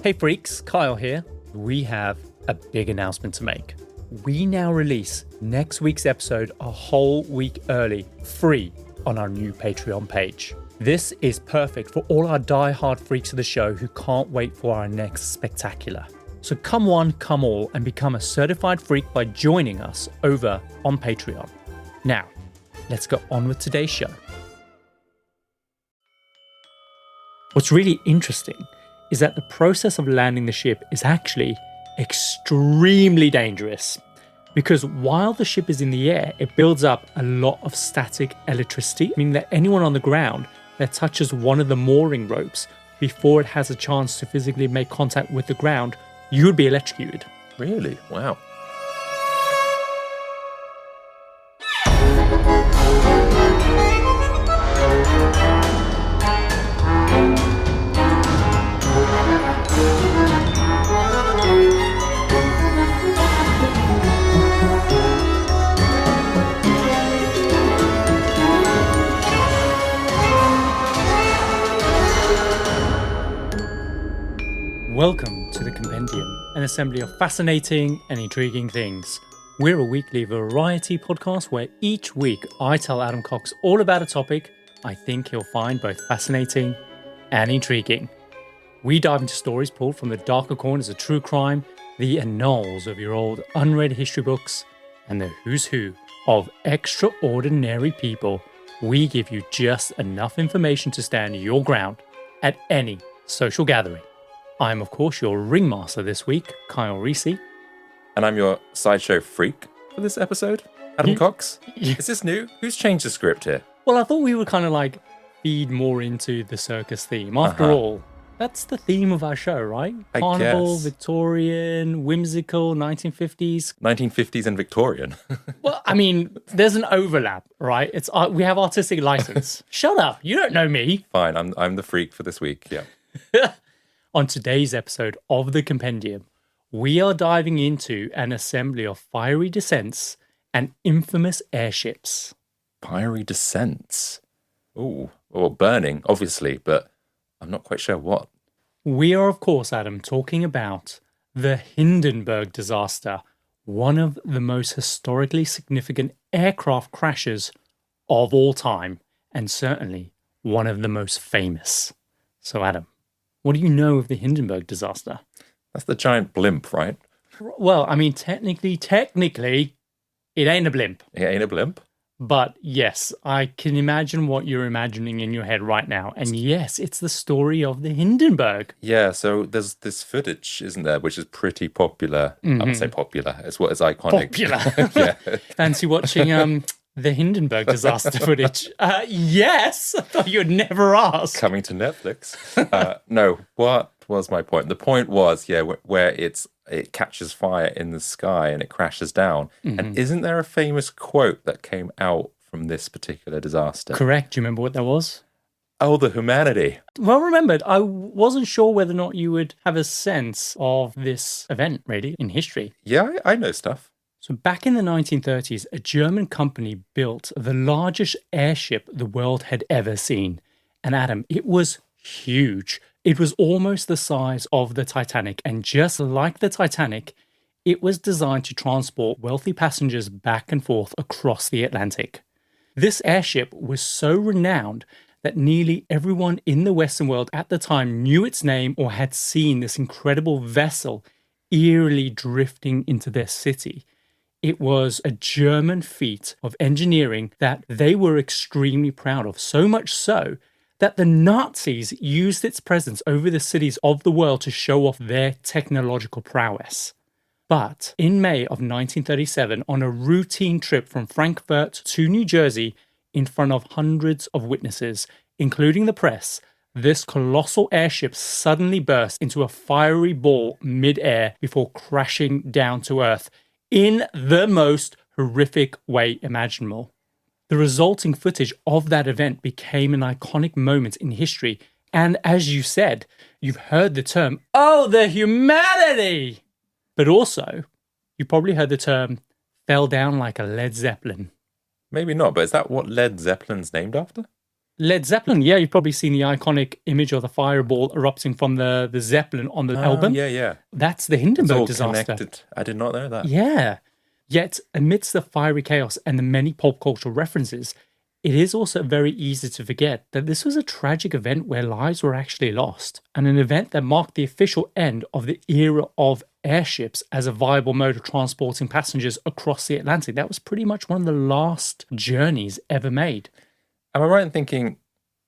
Hey freaks, Kyle here. We have a big announcement to make. We now release next week's episode a whole week early, free, on our new Patreon page. This is perfect for all our die-hard freaks of the show who can't wait for our next spectacular. So come one, come all, and become a certified freak by joining us over on Patreon. Now, let's go on with today's show. What's really interesting is that the process of landing the ship is actually extremely dangerous, because while the ship is in the air, it builds up a lot of static electricity, meaning that anyone on the ground that touches one of the mooring ropes before it has a chance to physically make contact with the ground, you would be electrocuted. Really? Wow. Welcome to the Compendium, an assembly of fascinating and intriguing things. We're a weekly variety podcast where each week I tell Adam Cox all about a topic I think he'll find both fascinating and intriguing. We dive into stories pulled from the darker corners of true crime, the annals of your old unread history books, and the who's who of extraordinary people. We give you just enough information to stand your ground at any social gathering. I'm, of course, your ringmaster this week, Kyle Reese. And I'm your sideshow freak for this episode, Adam Cox. Is this new? Who's changed the script here? Well, I thought we would kind of like feed more into the circus theme. After all, that's the theme of our show, right? I Carnival, guess. Victorian, whimsical, 1950s. 1950s and Victorian. Well, I mean, there's an overlap, right? It's we have artistic license. Shut up. You don't know me. Fine, I'm the freak for this week, yeah. On today's episode of the Compendium, we are diving into an assembly of fiery descents and infamous airships. Fiery descents. Ooh, well, burning, obviously, but I'm not quite sure what. We are, of course, Adam, talking about the Hindenburg Disaster, one of the most historically significant aircraft crashes of all time, and certainly one of the most famous. So, Adam, what do you know of the Hindenburg Disaster? That's the giant blimp, right? Well, I mean, technically, it ain't a blimp. It ain't a blimp? But yes, I can imagine what you're imagining in your head right now. And yes, it's the story of the Hindenburg. Yeah, so there's this footage, isn't there, which is pretty popular. I would say popular. It's what is iconic. Popular. Yeah. Fancy watching the Hindenburg disaster footage? Yes. I thought you'd never ask. Coming to Netflix. No, what was my point? The point was, where it catches fire in the sky and it crashes down. And isn't there a famous quote that came out from this particular disaster? Correct. Do you remember what that was? Oh, the humanity. Well remembered. I wasn't sure whether or not you would have a sense of this event, really, in history. Yeah, I know stuff. So back in the 1930s, a German company built the largest airship the world had ever seen. And Adam, it was huge. It was almost the size of the Titanic. And just like the Titanic, it was designed to transport wealthy passengers back and forth across the Atlantic. This airship was so renowned that nearly everyone in the Western world at the time knew its name or had seen this incredible vessel eerily drifting into their city. It was a German feat of engineering that they were extremely proud of, so much so that the Nazis used its presence over the cities of the world to show off their technological prowess. But in May of 1937, on a routine trip from Frankfurt to New Jersey, in front of hundreds of witnesses, including the press, this colossal airship suddenly burst into a fiery ball mid-air before crashing down to Earth in the most horrific way imaginable. The resulting footage of that event became an iconic moment in history. And as you said, you've heard the term, oh, the humanity! But also, you probably heard the term, fell down like a Led Zeppelin. Maybe not, but is that what Led Zeppelin's named after? Led Zeppelin, yeah, you've probably seen the iconic image of the fireball erupting from the Zeppelin on the album. Yeah, yeah. That's the It's Hindenburg all disaster. connected. I did not know that. Yeah. Yet, amidst the fiery chaos and the many pop cultural references, it is also very easy to forget that this was a tragic event where lives were actually lost, and an event that marked the official end of the era of airships as a viable mode of transporting passengers across the Atlantic. That was pretty much one of the last journeys ever made. Am I right in thinking,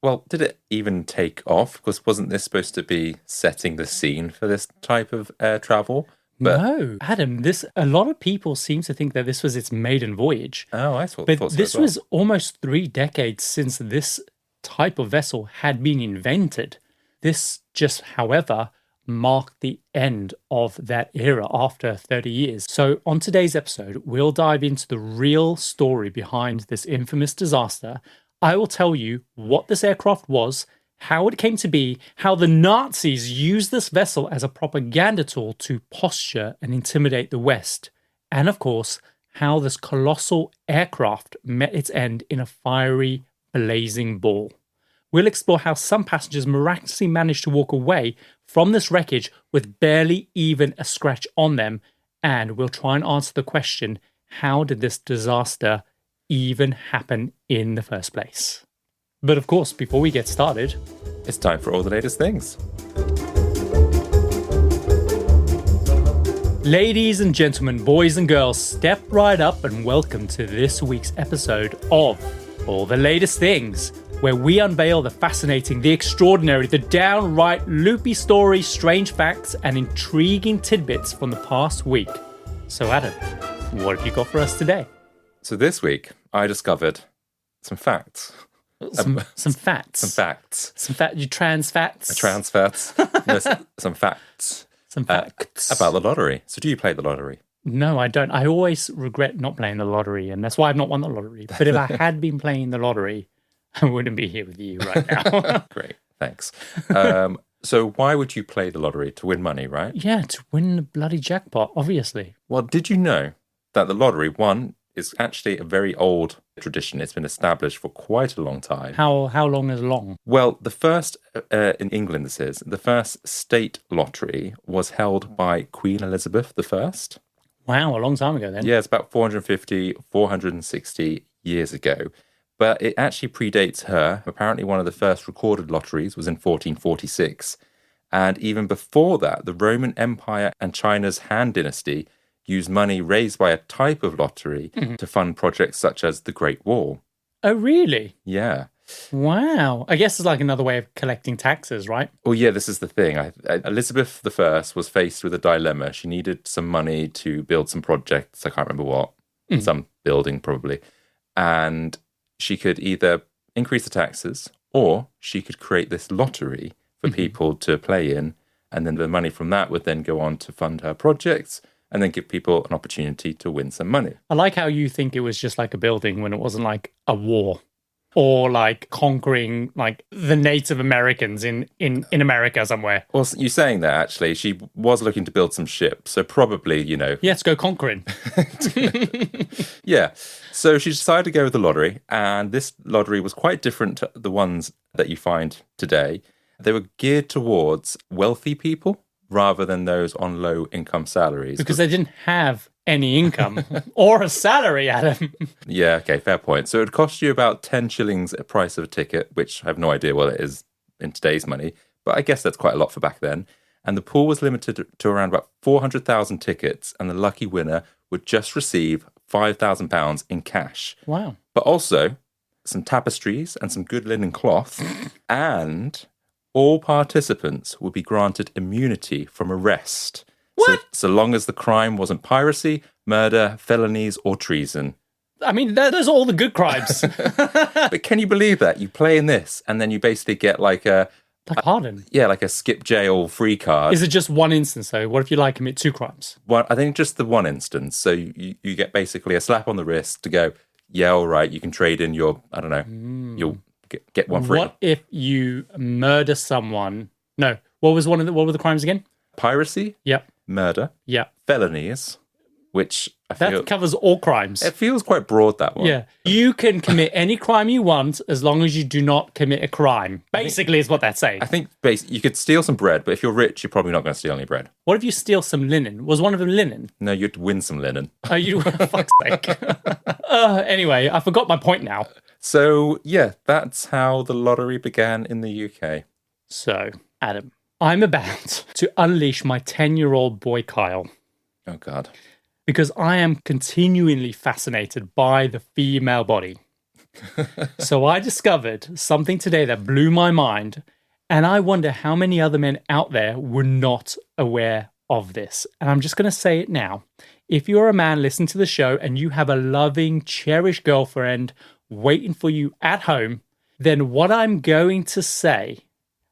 well, did it even take off? Because wasn't this supposed to be setting the scene for this type of air travel? But No, Adam, a lot of people seem to think that this was its maiden voyage. oh, I thought, But thought so this as well. was almost 3 decades since this type of vessel had been invented. This just, however, marked the end of that era after 30 years. So, on today's episode, we'll dive into the real story behind this infamous disaster. I will tell you what this aircraft was, how it came to be, how the Nazis used this vessel as a propaganda tool to posture and intimidate the West, and of course, how this colossal aircraft met its end in a fiery, blazing ball. We'll explore how some passengers miraculously managed to walk away from this wreckage with barely even a scratch on them, and we'll try and answer the question, how did this disaster even happen in the first place? But of course, before we get started, It's time for all the latest things. ladies and gentlemen, boys and girls, step right up and welcome to this week's episode of All the Latest Things, where we unveil the fascinating, the extraordinary, the downright loopy stories, strange facts, and intriguing tidbits from the past week. So Adam, what have you got for us today? So this week, I discovered some facts. Some fats. Some facts. You trans fats. Trans facts. No, some facts. Some facts. About the lottery. So do you play the lottery? No, I don't. I always regret not playing the lottery, and that's why I've not won the lottery. But if I had been playing the lottery, I wouldn't be here with you right now. Great, thanks. So why would you play the lottery? To win money, right? Yeah, to win the bloody jackpot, obviously. Well, did you know that the lottery, one, is actually a very old tradition. It's been established for quite a long time. How long is long? Well, the first, in England this is, the first state lottery was held by Queen Elizabeth I. Wow, a long time ago then. Yeah, it's about 450, 460 years ago. But it actually predates her. Apparently one of the first recorded lotteries was in 1446. And even before that, the Roman Empire and China's Han Dynasty used money raised by a type of lottery to fund projects such as the Great Wall. Oh, really? Yeah. Wow. I guess it's like another way of collecting taxes, right? Well, yeah, this is the thing. Elizabeth I was faced with a dilemma. She needed some money to build some projects. I can't remember what. Some building, probably. And she could either increase the taxes or she could create this lottery for people to play in. And then the money from that would then go on to fund her projects and then give people an opportunity to win some money. I like how you think it was just like a building when it wasn't like a war or like conquering like the Native Americans in America somewhere. Well, you saying that, actually, she was looking to build some ships. So probably, Yeah, let's go conquering. Yeah. So she decided to go with the lottery. And this lottery was quite different to the ones that you find today. They were geared towards wealthy people rather than those on low income salaries. Because they didn't have any income or a salary, Adam. Yeah, okay, fair point. So it would cost you about 10 shillings a price of a ticket, which I have no idea what it is in today's money, but I guess that's quite a lot for back then. And the pool was limited to around about 400,000 tickets, and the lucky winner would just receive £5,000 in cash. Wow. But also some tapestries and some good linen cloth, and all participants would be granted immunity from arrest. What? So long as the crime wasn't piracy, murder, felonies, or treason. I mean, those are all the good crimes. But can you believe that? You play in this, and then you basically get like a pardon? Yeah, like a skip jail free card. Is it just one instance, though? What if you like commit 2 crimes? One, I think just the one instance. So you get basically a slap on the wrist to go, yeah, all right, you can trade in your, I don't know, you'll get one free. What if you murder someone? No. What were the crimes again? Piracy, Yep. murder, Yep. felonies, which I That feel covers all crimes. it feels quite broad, that one. Yeah. You can commit any crime you want as long as you do not commit a crime. Basically, is what that's saying. I think you could steal some bread, but if you're rich, you're probably not going to steal any bread. What if you steal some linen? Was one of them linen? No, you'd win some linen. Oh, you fuck's sake. Anyway, I forgot my point now. So, yeah, that's how the lottery began in the UK. So, Adam, I'm about to unleash my 10-year-old boy Kyle. Oh, God. Because I am continually fascinated by the female body. So I discovered something today that blew my mind, and I wonder how many other men out there were not aware of this. And I'm just going to say it now. If you're a man listening to the show and you have a loving, cherished girlfriend waiting for you at home, then what I'm going to say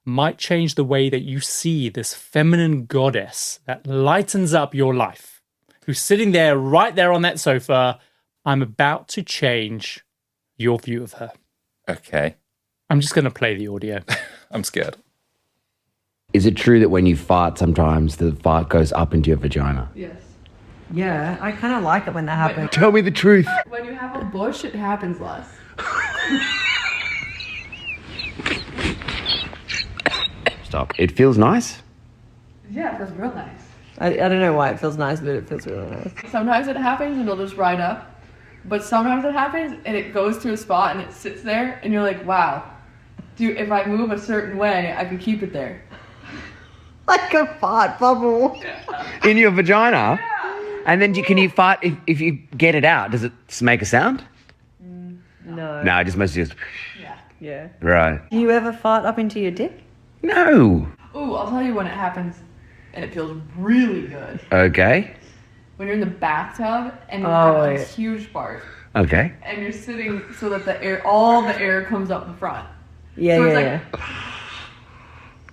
might change the way that you see this feminine goddess that lightens up your life, who's sitting there, right there on that sofa. I'm about to change your view of her. Okay. I'm just going to play the audio. I'm scared. Is it true that when you fart, sometimes the fart goes up into your vagina? Yes. Yeah, I kind of like it when that happens. Tell me the truth. When you have a bush, it happens less. Stop. It feels nice? Yeah, it feels real nice. I don't know why it feels nice, but it feels really nice. Sometimes it happens and it'll just ride up. But sometimes it happens and it goes to a spot and it sits there and you're like, wow, dude, if I move a certain way, I can keep it there. Like a fart bubble. In your vagina? And then can you fart if you get it out? Does it make a sound? No. No, it just mostly just... Yeah. Right. Do you ever fart up into your dick? No. Ooh, I'll tell you when it happens and it feels really good. Okay. When you're in the bathtub and you Oh, have this huge fart Okay. and you're sitting so that all the air comes up the front. Yeah, So it's yeah, like,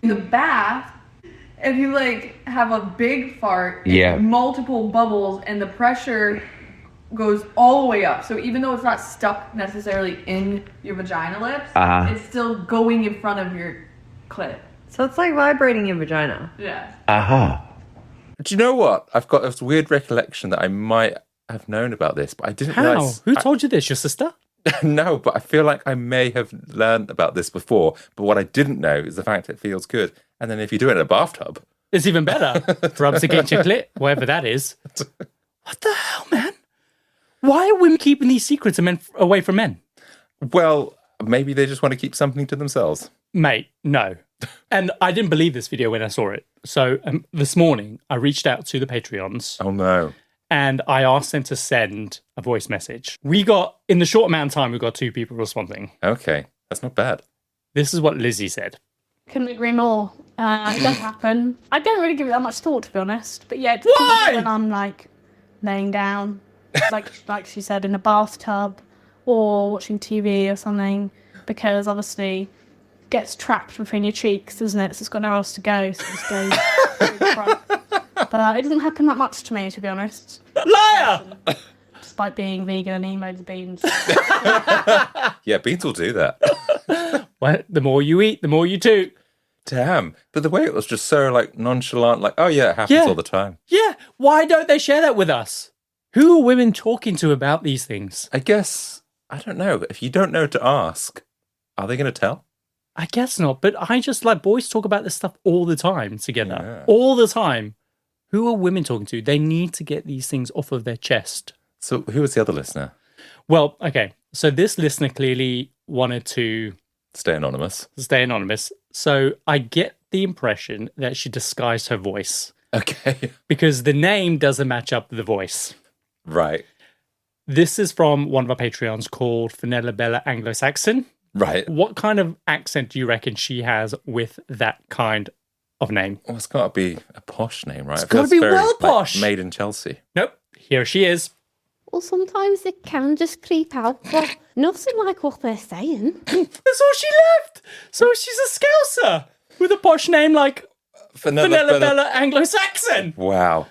in the bath, if you like have a big fart, and Yeah. multiple bubbles, and the pressure goes all the way up. So even though it's not stuck necessarily in your vagina lips, it's still going in front of your clit. So it's like vibrating your vagina. Yeah. Aha. Do you know what? I've got this weird recollection that I might have known about this, but I didn't How? realize. Who told you this? Your sister? No, but I feel like I may have learned about this before. But what I didn't know is the fact that it feels good. And then if you do it in a bathtub, It's even better. Rubs against your clit, whatever that is. What the hell, man? Why are women keeping these secrets away from men? well, maybe they just want to keep something to themselves. Mate, no. And I didn't believe this video when I saw it. So this morning, I reached out to the Patreons Oh no. and I asked them to send a voice message. In the short amount of time, we got 2 people responding. Okay, that's not bad. This is what Lizzie said. Couldn't agree more. It does happen. I don't really give it that much thought, to be honest. But yeah, it's Why? when I'm like laying down, like she said, in a bathtub or watching TV or something, because obviously it gets trapped between your cheeks, doesn't it? So it's got nowhere else to go. So it just goes through the front. But it doesn't happen that much to me, to be honest. Liar! Despite being vegan and emo the beans. Yeah, beans will do that. Well, the more you eat, the more you toot. Damn. But the way it was just so like nonchalant, like, oh yeah, it happens Yeah. all the time. Yeah, why don't they share that with us? Who are women talking to about these things? I guess, I don't know. If you don't know to ask, are they going to tell? I guess not, but I just like boys talk about this stuff all the time together. Yeah. All the time. Who are women talking to? They need to get these things off of their chest. So who was the other listener? Well, okay. So this listener clearly wanted to Stay anonymous. stay anonymous. So I get the impression that she disguised her voice Okay. because the name doesn't match up with the voice. Right. This is from one of our Patreons called Fenella Bella Anglo-Saxon. Right. What kind of accent do you reckon she has with that kind of name? Well, it's got to be a posh name, right? It's gotta be well posh. Made in Chelsea. Nope. Here she is. Well, sometimes it can just creep out, but nothing like what they're saying. That's all she left. So she's a Scouser with a posh name like Fenella Bella Anglo-Saxon. Wow.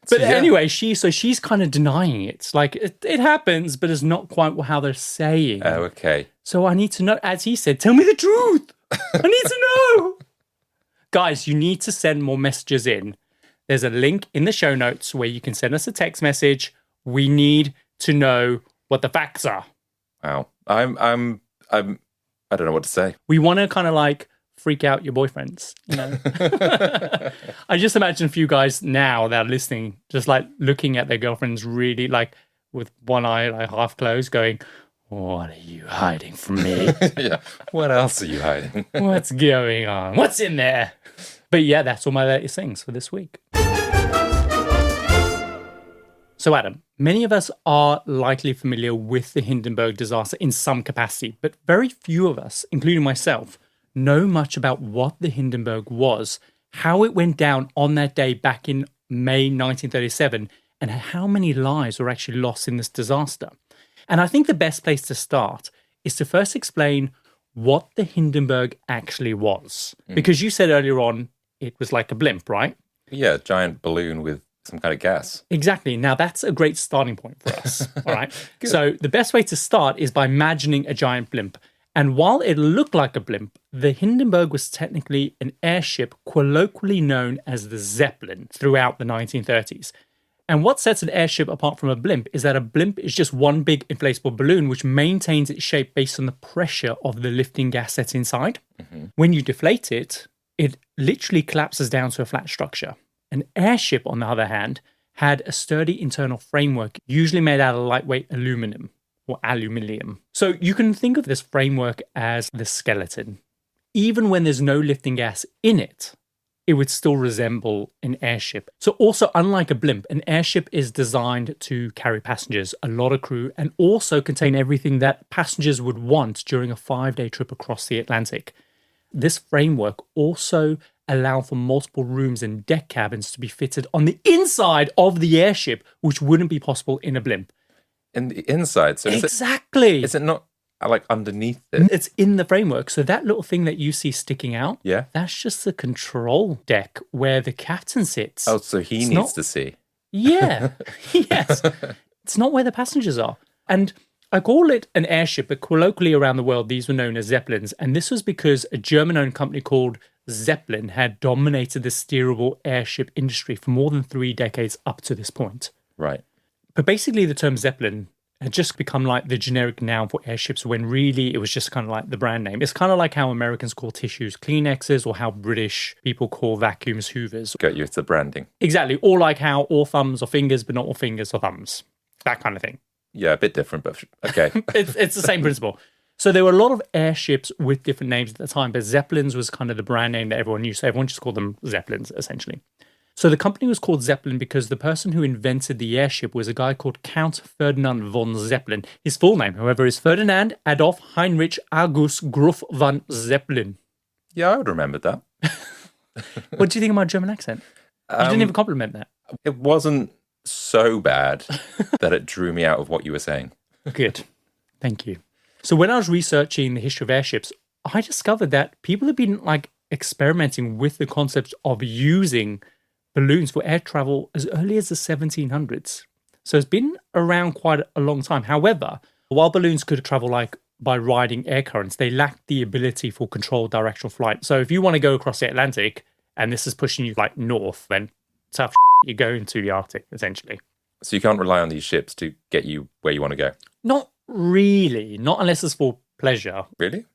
But So, yeah. anyway, she's kind of denying it. Like, it happens, but it's not quite how they're saying. Oh, okay. So I need to know, as he said, tell me the truth. I need to know. Guys, you need to send more messages in. there's a link in the show notes where you can send us a text message. We need to know what the facts are. Wow. I don't know what to say. We want to kind of like freak out your boyfriends, you know. I just imagine a few guys now that are listening, just like looking at their girlfriends really like with one eye like half closed, going, "What are you hiding from me? Yeah. What else are you hiding? What's going on? What's in there?" But yeah, that's all my latest things for this week. So Adam, many of us are likely familiar with the Hindenburg disaster in some capacity, but very few of us, including myself, know much about what the Hindenburg was, how it went down on that day back in May 1937, and how many lives were actually lost in this disaster. And I think the best place to start is to first explain what the Hindenburg actually was. Because you said earlier on it was like a blimp, right? Yeah, a giant balloon with some kind of gas. Exactly. Now, that's a great starting point for us. All right. So the best way to start is by imagining a giant blimp. And while it looked like a blimp, the Hindenburg was technically an airship colloquially known as the Zeppelin throughout the 1930s. And what sets an airship apart from a blimp is that a blimp is just one big inflatable balloon which maintains its shape based on the pressure of the lifting gas that's inside. When you deflate it, it literally collapses down to a flat structure. An airship, on the other hand, had a sturdy internal framework, usually made out of lightweight aluminum or aluminium. So you can think of this framework as the skeleton. Even when there's no lifting gas in it, it would still resemble an airship. So also, unlike a blimp, an airship is designed to carry passengers, a lot of crew, and also contain everything that passengers would want during a 5-day trip across the Atlantic. This framework also allowed for multiple rooms and deck cabins to be fitted on the inside of the airship, which wouldn't be possible in a blimp. In the inside? So Exactly. Is it not like underneath it? It's in the framework. So that little thing that you see sticking out, Yeah. that's just the control deck where the captain sits. Oh, so he needs to see. Yeah. Yes. It's not where the passengers are. And I call it an airship, but colloquially around the world, these were known as zeppelins. And this was because a German-owned company called Zeppelin had dominated the steerable airship industry for more than 3 decades up to this point. Right. But basically the term Zeppelin had just become like the generic noun for airships when really it was just kind of like the brand name. It's kind of like how Americans call tissues Kleenexes or how British people call vacuums Hoovers. Got you. It's the branding. Exactly. Or like how all thumbs are fingers, but not all fingers are thumbs. That kind of thing. Yeah, a bit different, but okay. It's the same principle. So there were a lot of airships with different names at the time, but Zeppelins was kind of the brand name that everyone knew. So everyone just called them Zeppelins, essentially. So the company was called Zeppelin because the person who invented the airship was a guy called Count Ferdinand von Zeppelin. His full name, however, is Ferdinand Adolf Heinrich August Gruff von Zeppelin. Yeah, I would remember that. What do you think of my German accent? You didn't even compliment that. It wasn't so bad that it drew me out of what you were saying. Good. Thank you. So when I was researching the history of airships, I discovered that people have been like experimenting with the concept of using balloons for air travel as early as the 1700s. So it's been around quite a long time. However, while balloons could travel like by riding air currents, they lacked the ability for controlled directional flight. So if you want to go across the Atlantic and this is pushing you like north, then tough you go into the Arctic, essentially. So you can't rely on these ships to get you where you want to go? Not really. Not unless it's for pleasure. Really?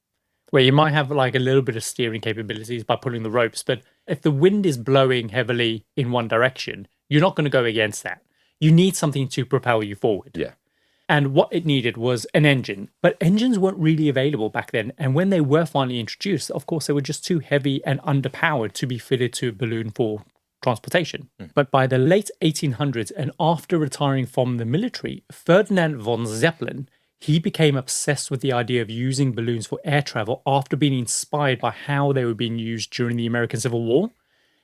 Where you might have like a little bit of steering capabilities by pulling the ropes. But if the wind is blowing heavily in one direction, you're not going to go against that. You need something to propel you forward. Yeah. And what it needed was an engine. But engines weren't really available back then. And when they were finally introduced, of course, they were just too heavy and underpowered to be fitted to a balloon for transportation. But by the late 1800s, and after retiring from the military, Ferdinand von Zeppelin, he became obsessed with the idea of using balloons for air travel after being inspired by how they were being used during the American Civil War.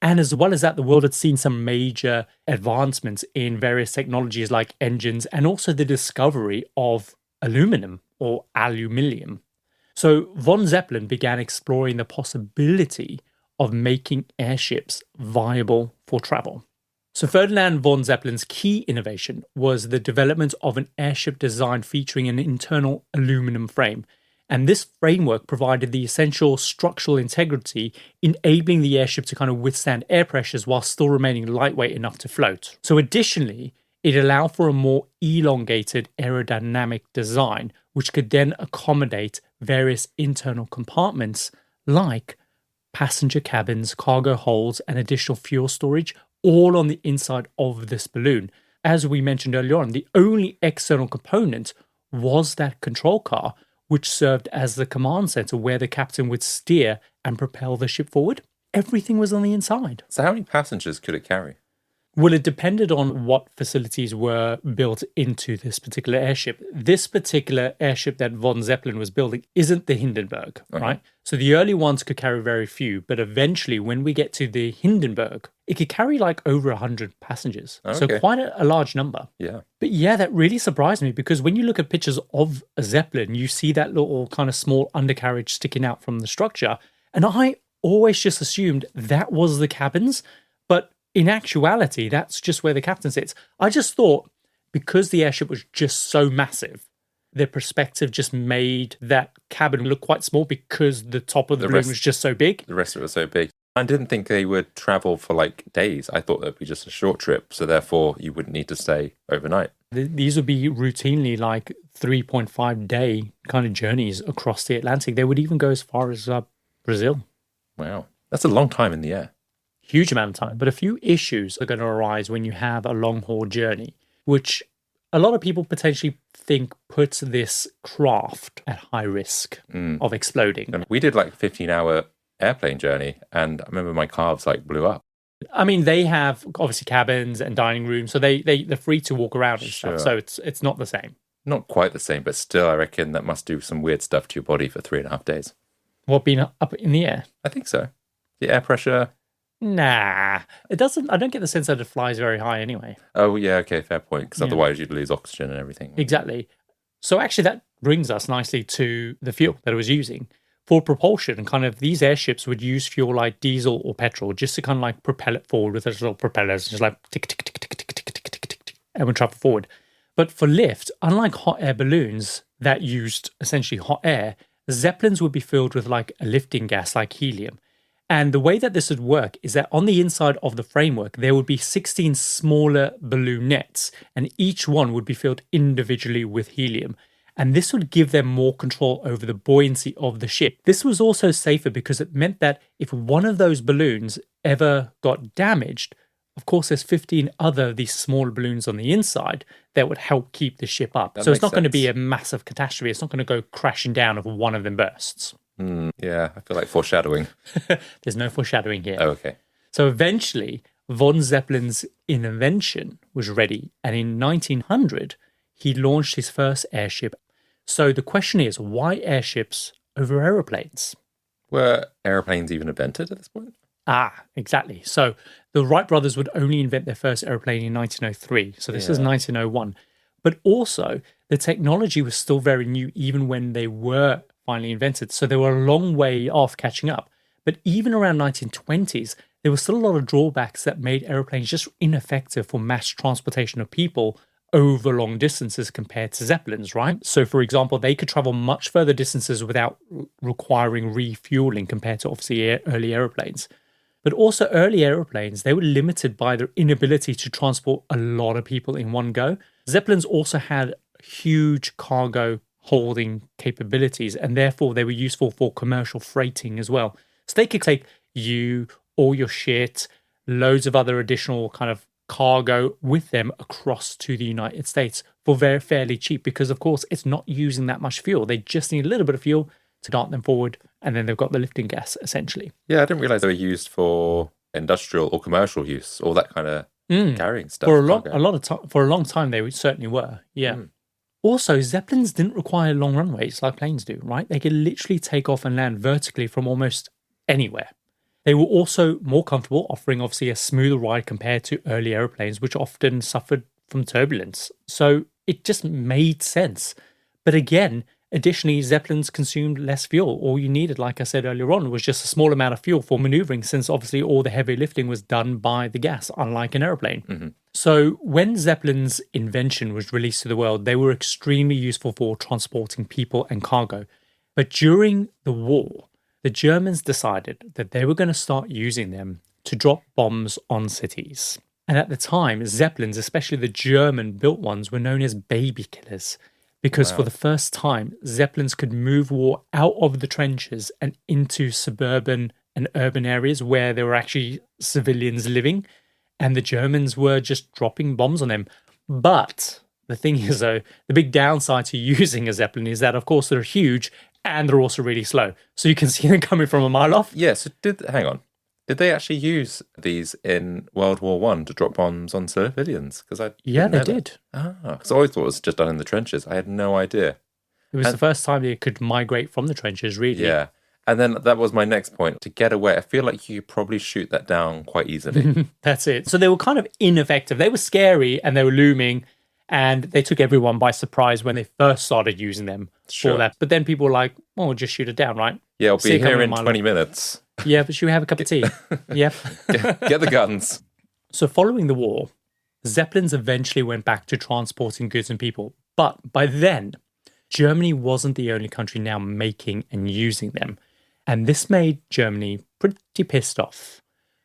And as well as that, the world had seen some major advancements in various technologies like engines and also the discovery of aluminum or aluminium. So von Zeppelin began exploring the possibility of making airships viable for travel. So Ferdinand von Zeppelin's key innovation was the development of an airship design featuring an internal aluminum frame. And this framework provided the essential structural integrity, enabling the airship to kind of withstand air pressures while still remaining lightweight enough to float. So additionally, it allowed for a more elongated aerodynamic design, which could then accommodate various internal compartments like passenger cabins, cargo holds, and additional fuel storage, all on the inside of this balloon. As we mentioned earlier on, the only external component was that control car, which served as the command center where the captain would steer and propel the ship forward. Everything was on the inside. So how many passengers could it carry? Well, it depended on what facilities were built into this particular airship. This particular airship that von Zeppelin was building isn't the Hindenburg, right? So the early ones could carry very few, but eventually when we get to the Hindenburg, it could carry like over 100 passengers. So quite a large number. Yeah. But yeah, that really surprised me because when you look at pictures of a Zeppelin, you see that little kind of small undercarriage sticking out from the structure. And I always just assumed that was the cabins, but in actuality, that's just where the captain sits. I just thought because the airship was just so massive, their perspective just made that cabin look quite small because the top of the balloon was just so big. The rest of it was so big. I didn't think they would travel for like days. I thought it would be just a short trip, so therefore you wouldn't need to stay overnight. These would be routinely like 3.5 day kind of journeys across the Atlantic. They would even go as far as Brazil. Wow. That's a long time in the air. Huge amount of time, but a few issues are going to arise when you have a long haul journey, which a lot of people potentially think puts this craft at high risk of exploding. And we did like a 15-hour airplane journey, and I remember my calves like blew up. I mean, they have obviously cabins and dining rooms, so they're free to walk around and stuff. So it's not the same. Not quite the same, but still, I reckon that must do some weird stuff to your body for 3.5 days. What, being up in the air? I think so. The air pressure. Nah, it doesn't. I don't get the sense that it flies very high anyway. Oh, yeah, okay, fair point. Because otherwise you'd lose oxygen and everything. Exactly. So actually that brings us nicely to the fuel that it was using. For propulsion, and kind of these airships would use fuel like diesel or petrol just to kind of like propel it forward with those little propellers, just like tick, tick, tick, tick, tick, tick, tick, tick, tick, tick, and would travel forward. But for lift, unlike hot air balloons that used essentially hot air, Zeppelins would be filled with like a lifting gas like helium. And the way that this would work is that on the inside of the framework, there would be 16 smaller balloonets, and each one would be filled individually with helium. And this would give them more control over the buoyancy of the ship. This was also safer because it meant that if one of those balloons ever got damaged, of course, there's 15 other of these smaller balloons on the inside that would help keep the ship up. So it's not going to be a massive catastrophe. It's not going to go crashing down if one of them bursts. Yeah, I feel like foreshadowing. There's no foreshadowing here. Oh, okay. So eventually, von Zeppelin's invention was ready. And in 1900, he launched his first airship. So the question is, why airships over aeroplanes? Were aeroplanes even invented at this point? Ah, exactly. So the Wright brothers would only invent their first aeroplane in 1903. So this is 1901. But also, the technology was still very new even when they were finally invented. So they were a long way off catching up. But even around 1920s, there were still a lot of drawbacks that made aeroplanes just ineffective for mass transportation of people over long distances compared to Zeppelins, right? So, for example, they could travel much further distances without requiring refueling compared to obviously early aeroplanes. But also early aeroplanes, they were limited by their inability to transport a lot of people in one go. Zeppelins also had huge cargo holding capabilities, and therefore they were useful for commercial freighting as well. So they could take you, all your shit, loads of other additional kind of cargo with them across to the United States for fairly cheap because, of course, it's not using that much fuel. They just need a little bit of fuel to dart them forward, and then they've got the lifting gas, essentially. Yeah, I didn't realize they were used for industrial or commercial use, all that kind of carrying stuff. For a long time, they certainly were, yeah. Also, Zeppelins didn't require long runways like planes do, right? They could literally take off and land vertically from almost anywhere. They were also more comfortable, offering obviously a smoother ride compared to early airplanes, which often suffered from turbulence. So it just made sense. But again, additionally, Zeppelins consumed less fuel. All you needed, like I said earlier on, was just a small amount of fuel for maneuvering, since obviously all the heavy lifting was done by the gas, unlike an airplane. So when Zeppelin's invention was released to the world, they were extremely useful for transporting people and cargo. But during the war, the Germans decided that they were going to start using them to drop bombs on cities. And at the time, Zeppelins, especially the German-built ones, were known as baby killers because for the first time, Zeppelins could move war out of the trenches and into suburban and urban areas where there were actually civilians living, and the Germans were just dropping bombs on them. But the thing is, though, the big downside to using a Zeppelin is that, of course, they're huge and they're also really slow. So you can see them coming from a mile off. Yeah, so hang on. Did they actually use these in World War One to drop bombs on civilians? Yeah, they did. Because I always thought it was just done in the trenches. I had no idea. It was the first time they could migrate from the trenches, really. Yeah. And then that was my next point. To get away, I feel like you could probably shoot that down quite easily. That's it. So they were kind of ineffective. They were scary and they were looming, and they took everyone by surprise when they first started using them for that. But then people were like, well, we'll just shoot it down, right? Yeah, I'll be here in 20 minutes. Yeah, but should we have a cup of tea? Yep. Get the guns. So following the war, Zeppelins eventually went back to transporting goods and people. But by then, Germany wasn't the only country now making and using them. And this made Germany pretty pissed off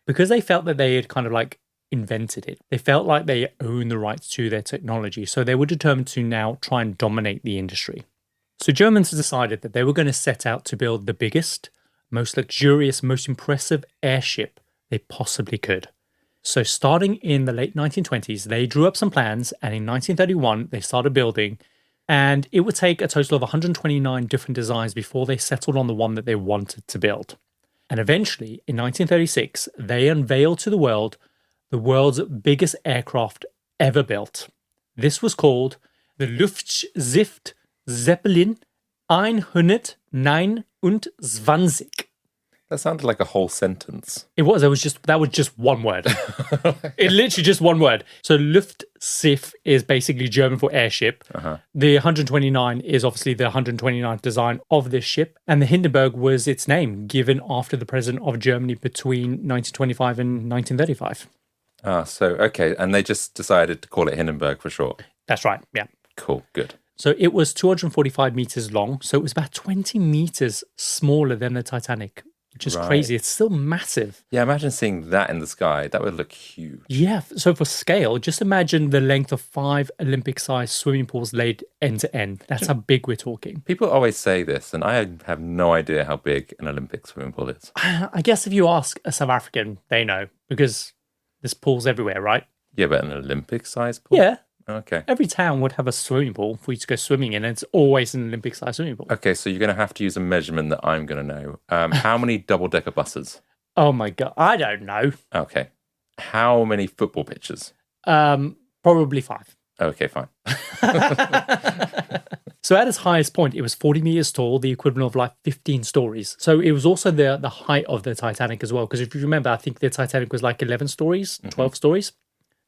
because they felt that they had kind of like invented it. They felt like they owned the rights to their technology. So they were determined to now try and dominate the industry. So Germans decided that they were going to set out to build the biggest, most luxurious, most impressive airship they possibly could. So starting in the late 1920s, they drew up some plans, and in 1931, they started building, and it would take a total of 129 different designs before they settled on the one that they wanted to build. And eventually, in 1936, they unveiled to the world's biggest aircraft ever built. This was called the Luftschiffe Zeppelin 129. That sounded like a whole sentence. It was. That was just one word. It literally just one word. So Luftschiff is basically German for airship. The 129 is obviously the 129th design of this ship. And the Hindenburg was its name, given after the president of Germany between 1925 and 1935. Okay. And they just decided to call it Hindenburg for short. That's right. Yeah. Cool. Good. So it was 245 meters long. So it was about 20 meters smaller than the Titanic, which is crazy. It's still massive. Yeah, imagine seeing that in the sky. That would look huge. Yeah, so for scale, just imagine the length of 5 Olympic-sized swimming pools laid end to end. That's how big we're talking. People always say this, and I have no idea how big an Olympic swimming pool is. I guess if you ask a South African, they know, because there's pools everywhere, right? Yeah, but an Olympic-sized pool? Yeah. Okay. Every town would have a swimming pool for you to go swimming in, and it's always an Olympic-sized swimming pool. Okay, so you're going to have to use a measurement that I'm going to know. How many double-decker buses? Oh my God, I don't know. Okay. How many football pitches? Probably 5. Okay, fine. So at its highest point, it was 40 meters tall, the equivalent of like 15 stories. So it was also the height of the Titanic as well, because if you remember, I think the Titanic was like 11 stories, 12 stories.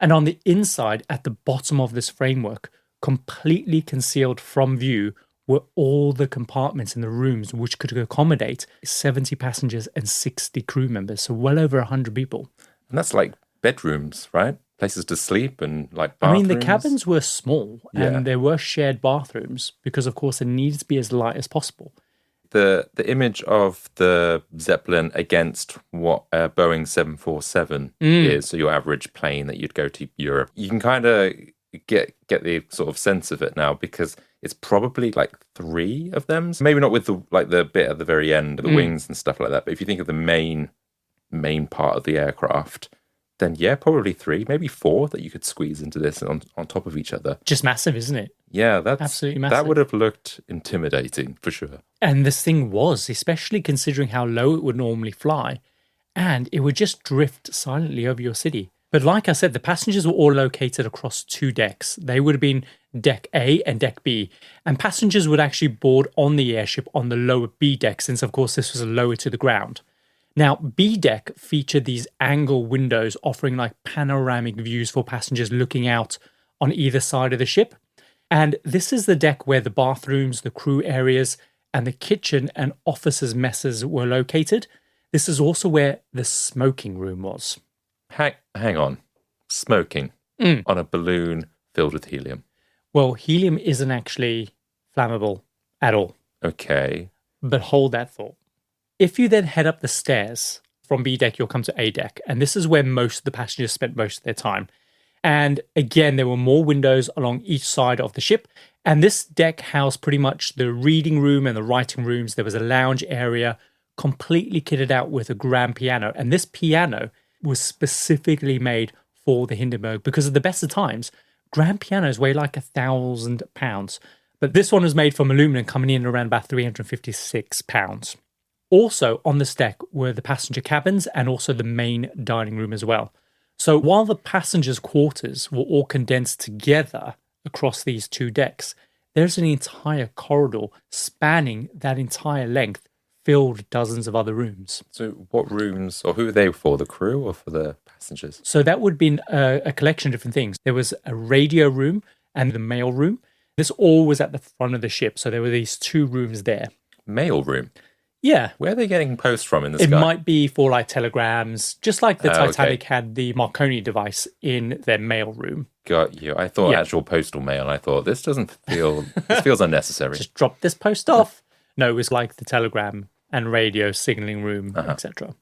And on the inside, at the bottom of this framework, completely concealed from view, were all the compartments in the rooms which could accommodate 70 passengers and 60 crew members. So well over 100 people. And that's like bedrooms, right? Places to sleep and like bathrooms. I mean, the cabins were small and there were shared bathrooms because, of course, it needed to be as light as possible. The image of the Zeppelin against what a Boeing 747 is, so your average plane that you'd go to Europe, you can kind of get the sort of sense of it now because it's probably like 3 of them. So maybe not with the bit at the very end, the wings and stuff like that. But if you think of the main part of the aircraft, then yeah, probably 3, maybe 4 that you could squeeze into this on top of each other. Just massive, isn't it? Yeah, that's absolutely massive. That would have looked intimidating for sure. And this thing was, especially considering how low it would normally fly, and it would just drift silently over your city. But like I said, the passengers were all located across 2 decks. They would have been Deck A and Deck B, and passengers would actually board on the airship on the lower B deck, since of course this was lower to the ground. Now, B deck featured these angle windows offering like panoramic views for passengers looking out on either side of the ship. And this is the deck where the bathrooms, the crew areas, and the kitchen and officers' messes were located. This is also where the smoking room was. Hang on. Smoking on a balloon filled with helium. Well, helium isn't actually flammable at all. Okay. But hold that thought. If you then head up the stairs from B deck, you'll come to A deck. And this is where most of the passengers spent most of their time. And again, there were more windows along each side of the ship. And this deck housed pretty much the reading room and the writing rooms. There was a lounge area completely kitted out with a grand piano. And this piano was specifically made for the Hindenburg because at the best of times, grand pianos weigh like £1,000. But this one was made from aluminum, coming in around about £356. Also on this deck were the passenger cabins and also the main dining room as well. So while the passengers' quarters were all condensed together across these two decks, there's an entire corridor spanning that entire length, filled with dozens of other rooms. So what rooms, or who are they for, the crew or for the passengers? So that would be a collection of different things. There was a radio room and the mail room. This all was at the front of the ship. So there were these two rooms there. Mail room? Yeah. Where are they getting post from in the It sky? might be for like telegrams, just like the Titanic okay. had the Marconi device in their mail room. Got you. I thought actual postal mail, and I thought, this feels unnecessary. Just drop this post off. No, it was like the telegram and radio signaling room, etc.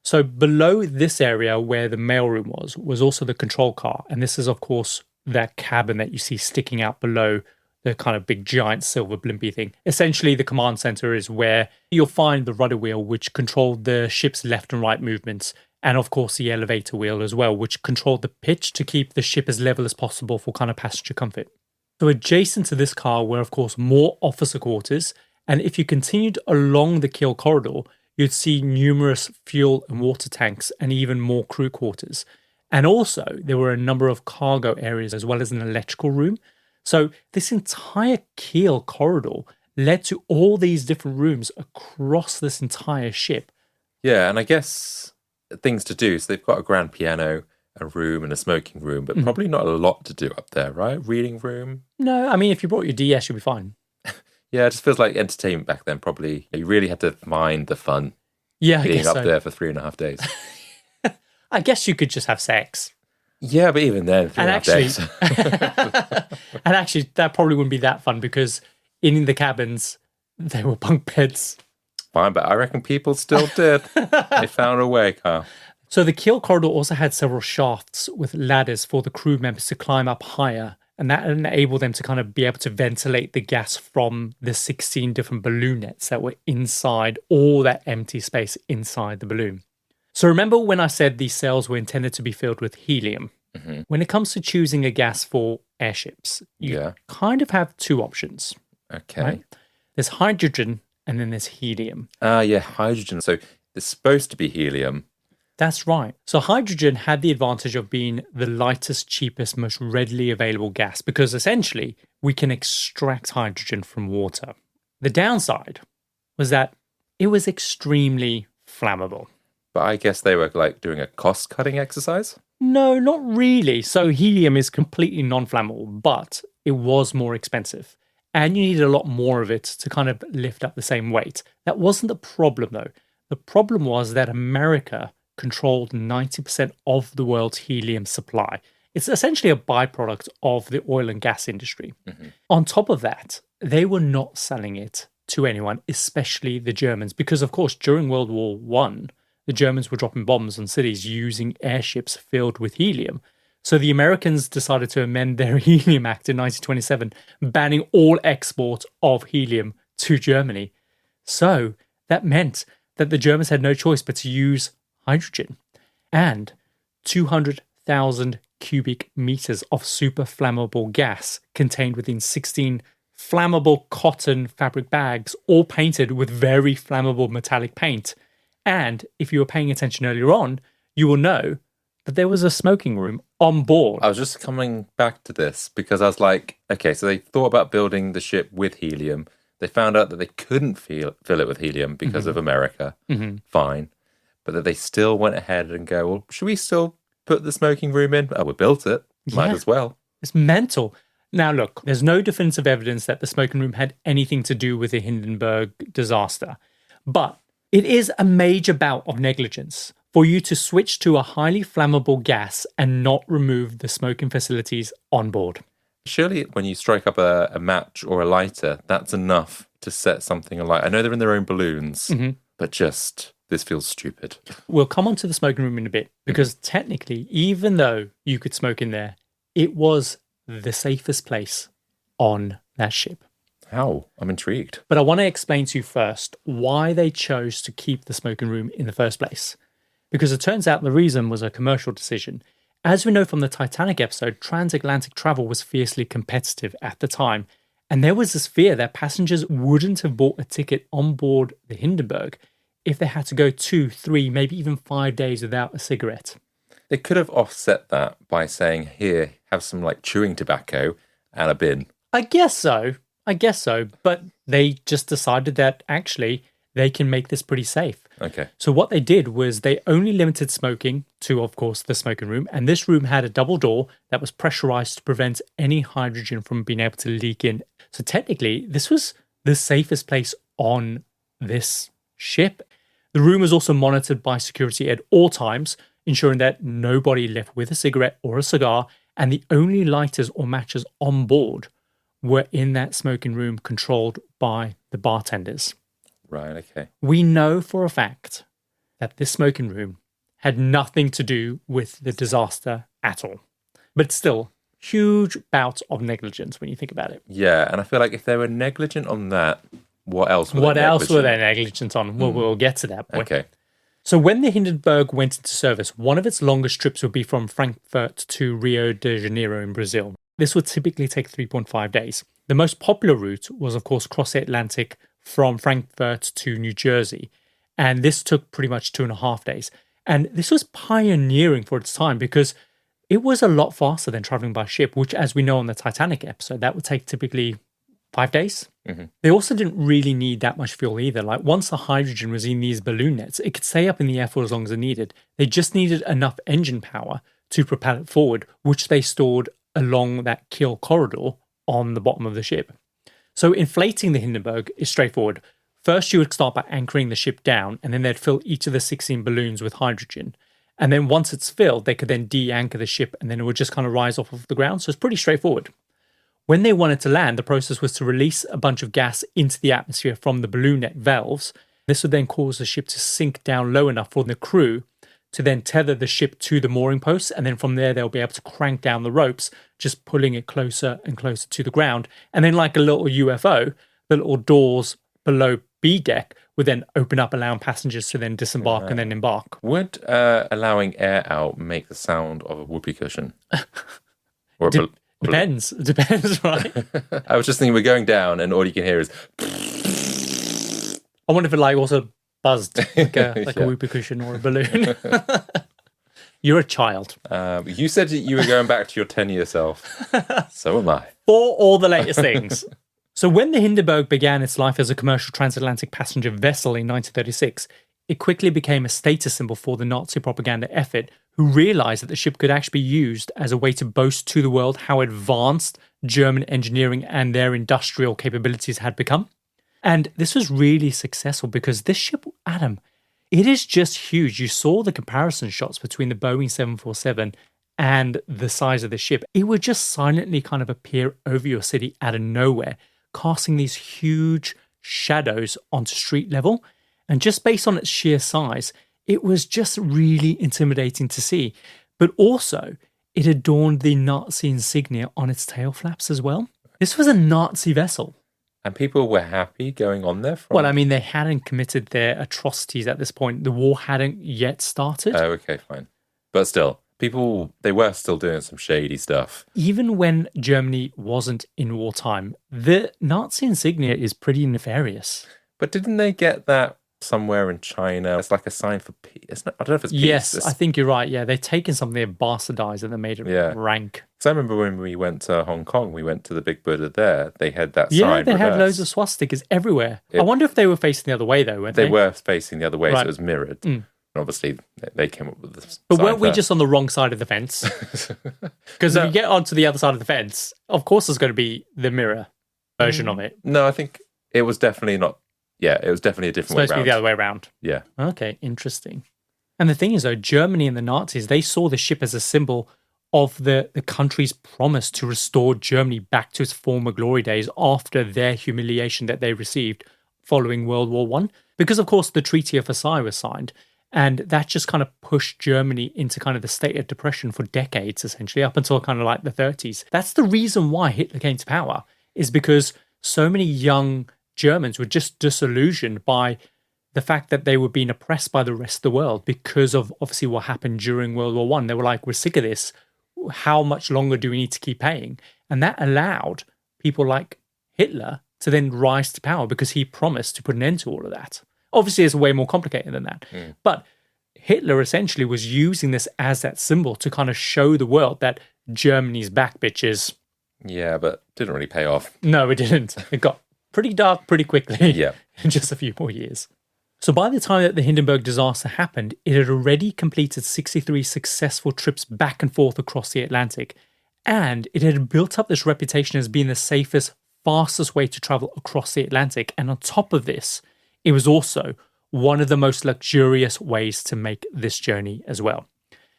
So below this area where the mail room was also the control car. And this is, of course, that cabin that you see sticking out below the kind of big giant silver blimpy thing. Essentially, the command center is where you'll find the rudder wheel, which controlled the ship's left and right movements. And of course, the elevator wheel as well, which controlled the pitch to keep the ship as level as possible for kind of passenger comfort. So adjacent to this car were, of course, more officer quarters. And if you continued along the keel corridor, you'd see numerous fuel and water tanks and even more crew quarters. And also, there were a number of cargo areas as well as an electrical room. So this entire keel corridor led to all these different rooms across this entire ship. Yeah, and I guess things to do. So they've got a grand piano, a room and a smoking room, but probably not a lot to do up there, right? Reading room? No, I mean, if you brought your DS, you'll be fine. Yeah, it just feels like entertainment back then. Probably you really had to mind the fun being up there for 3.5 days. I guess you could just have sex. Yeah, but even then, 3.5 days. And actually, that probably wouldn't be that fun because in the cabins, there were bunk beds. Fine, but I reckon people still did. They found a way, Carl. So the keel corridor also had several shafts with ladders for the crew members to climb up higher. And that enabled them to kind of be able to ventilate the gas from the 16 different balloonets that were inside all that empty space inside the balloon. So remember when I said these cells were intended to be filled with helium? Mm-hmm. When it comes to choosing a gas for airships, you kind of have two options. Okay. Right? There's hydrogen and then there's helium. Yeah, hydrogen. So there's supposed to be helium. That's right. So hydrogen had the advantage of being the lightest, cheapest, most readily available gas because essentially we can extract hydrogen from water. The downside was that it was extremely flammable. But I guess they were like doing a cost-cutting exercise? No, not really. So helium is completely non-flammable, but it was more expensive. And you needed a lot more of it to kind of lift up the same weight. That wasn't the problem, though. The problem was that America controlled 90% of the world's helium supply. It's essentially a byproduct of the oil and gas industry. Mm-hmm. On top of that, they were not selling it to anyone, especially the Germans, because, of course, during World War I, the Germans were dropping bombs on cities using airships filled with helium. So the Americans decided to amend their Helium Act in 1927, banning all export of helium to Germany. So that meant that the Germans had no choice but to use hydrogen. And 200,000 cubic meters of super flammable gas contained within 16 flammable cotton fabric bags, all painted with very flammable metallic paint. And if you were paying attention earlier on, you will know that there was a smoking room on board. I was just coming back to this because I was like, okay, so they thought about building the ship with helium. They found out that they couldn't fill it with helium because of America. Mm-hmm. Fine. But that they still went ahead and go, well, should we still put the smoking room in? Oh, we built it. Might as well. It's mental. Now, look, there's no definitive evidence that the smoking room had anything to do with the Hindenburg disaster. But it is a major bout of negligence for you to switch to a highly flammable gas and not remove the smoking facilities on board. Surely when you strike up a match or a lighter, that's enough to set something alight? I know they're in their own balloons, but just this feels stupid. We'll come on to the smoking room in a bit because technically, even though you could smoke in there, it was the safest place on that ship. How? I'm intrigued. But I want to explain to you first why they chose to keep the smoking room in the first place. Because it turns out the reason was a commercial decision. As we know from the Titanic episode, transatlantic travel was fiercely competitive at the time. And there was this fear that passengers wouldn't have bought a ticket on board the Hindenburg if they had to go 2, 3, maybe even 5 days without a cigarette. They could have offset that by saying, here, have some like chewing tobacco and a bin. I guess so. But they just decided that actually they can make this pretty safe. Okay. So what they did was they only limited smoking to, of course, the smoking room. And this room had a double door that was pressurized to prevent any hydrogen from being able to leak in. So technically, this was the safest place on this ship. The room was also monitored by security at all times, ensuring that nobody left with a cigarette or a cigar. And the only lighters or matches on board were in that smoking room controlled by the bartenders. Right, okay. We know for a fact that this smoking room had nothing to do with the disaster at all. But still, huge bout of negligence when you think about it. Yeah, and I feel like if they were negligent on that, what else were What they else were negligent? they negligent on? Well, we'll get to that point. Okay. So when the Hindenburg went into service, one of its longest trips would be from Frankfurt to Rio de Janeiro in Brazil. This would typically take 3.5 days. The most popular route was, of course, cross the Atlantic from Frankfurt to New Jersey. And this took pretty much 2.5 days. And this was pioneering for its time because it was a lot faster than traveling by ship, which, as we know on the Titanic episode, that would take typically 5 days. They also didn't really need that much fuel either. Like once the hydrogen was in these balloon nets, it could stay up in the air for as long as it needed. They just needed enough engine power to propel it forward, which they stored along that keel corridor on the bottom of the ship. So inflating the Hindenburg is straightforward. First, you would start by anchoring the ship down, and then they'd fill each of the 16 balloons with hydrogen. And then once it's filled, they could then de-anchor the ship, and then it would just kind of rise off of the ground. So it's pretty straightforward. When they wanted to land, the process was to release a bunch of gas into the atmosphere from the balloon net valves. This would then cause the ship to sink down low enough for the crew to then tether the ship to the mooring posts, and then from there they'll be able to crank down the ropes, just pulling it closer and closer to the ground. And then like a little UFO, the little doors below B deck would then open up, allowing passengers to then disembark and then embark. Would allowing air out make the sound of a whoopee cushion? Or Depends, right? I was just thinking we're going down and all you can hear is... I wonder if it like also buzzed like a Yeah. whoopee cushion or a balloon. You're a child. You said that you were going back to your 10-year self. So am I. For all the latest things. So when the Hindenburg began its life as a commercial transatlantic passenger vessel in 1936, it quickly became a status symbol for the Nazi propaganda effort, who realized that the ship could actually be used as a way to boast to the world how advanced German engineering and their industrial capabilities had become. And this was really successful because this ship, Adam, it is just huge. You saw the comparison shots between the Boeing 747 and the size of the ship. It would just silently kind of appear over your city out of nowhere, casting these huge shadows onto street level. And just based on its sheer size, it was just really intimidating to see. But also, it adorned the Nazi insignia on its tail flaps as well. This was a Nazi vessel. And people were happy going on there from... Well, I mean, they hadn't committed their atrocities at this point. The war hadn't yet started. Oh, okay, fine. But still, people, they were still doing some shady stuff. Even when Germany wasn't in wartime, the Nazi insignia is pretty nefarious. But didn't they get that somewhere in China? It's like a sign for peace. It's not, I don't know if it's peace. Yes, I think you're right. Yeah, they've taken something they've bastardized and they made it rank. Because I remember when we went to Hong Kong, we went to the Big Buddha there. They had that sign. Yeah, they had reversed. loads of swastikas everywhere. I wonder if they were facing the other way, though, weren't they? They were facing the other way, so Right. it was mirrored. And obviously, they came up with this. But sign weren't we first. just on the wrong side of the fence? Because if you get onto the other side of the fence, of course there's going to be the mirror version of it. No, I think it was definitely not. Yeah, it was definitely a different Supposed to way be the around. other way around. Yeah. Okay, interesting. And the thing is, though, Germany and the Nazis, they saw the ship as a symbol of the country's promise to restore Germany back to its former glory days after their humiliation that they received following World War One. Because, of course, the Treaty of Versailles was signed, and that just kind of pushed Germany into kind of the state of depression for decades, essentially, up until kind of like the 30s. That's the reason why Hitler came to power, is because so many young Germans were just disillusioned by the fact that they were being oppressed by the rest of the world because of obviously what happened during World War One. They were like, we're sick of this. How much longer do we need to keep paying? And that allowed people like Hitler to then rise to power because he promised to put an end to all of that. Obviously, it's way more complicated than that. But Hitler essentially was using this as that symbol to kind of show the world that Germany's back, bitches. Yeah, but didn't really pay off. No, it didn't. It got pretty dark pretty quickly Yeah. in just a few more years. So by the time that the Hindenburg disaster happened, it had already completed 63 successful trips back and forth across the Atlantic, and it had built up this reputation as being the safest, fastest way to travel across the Atlantic. And on top of this, it was also one of the most luxurious ways to make this journey as well.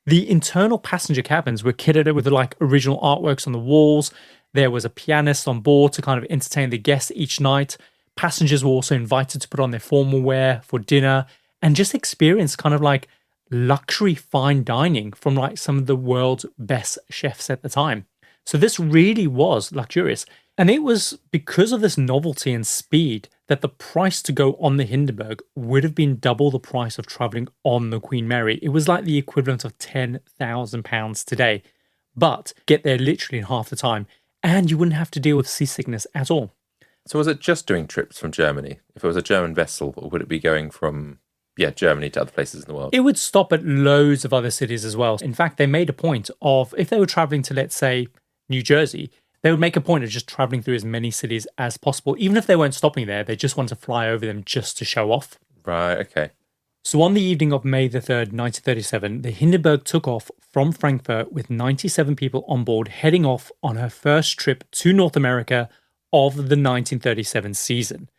The internal passenger cabins were kitted with like original artworks on the walls. There was a pianist on board to kind of entertain the guests each night. Passengers were also invited to put on their formal wear for dinner and just experience kind of like luxury fine dining from like some of the world's best chefs at the time. So this really was luxurious. And it was because of this novelty and speed that the price to go on the Hindenburg would have been double the price of travelling on the Queen Mary. It was like the equivalent of £10,000 today. But get there literally in half the time, and you wouldn't have to deal with seasickness at all. So was it just doing trips from Germany? If it was a German vessel, or would it be going from Germany to other places in the world? It would stop at loads of other cities as well. In fact, they made a point of, if they were travelling to, let's say, New Jersey, they would make a point of just travelling through as many cities as possible. Even if they weren't stopping there, they just wanted to fly over them just to show off. Right, okay. So on the evening of May the 3rd, 1937, the Hindenburg took off from Frankfurt with 97 people on board, heading off on her first trip to North America of the 1937 season.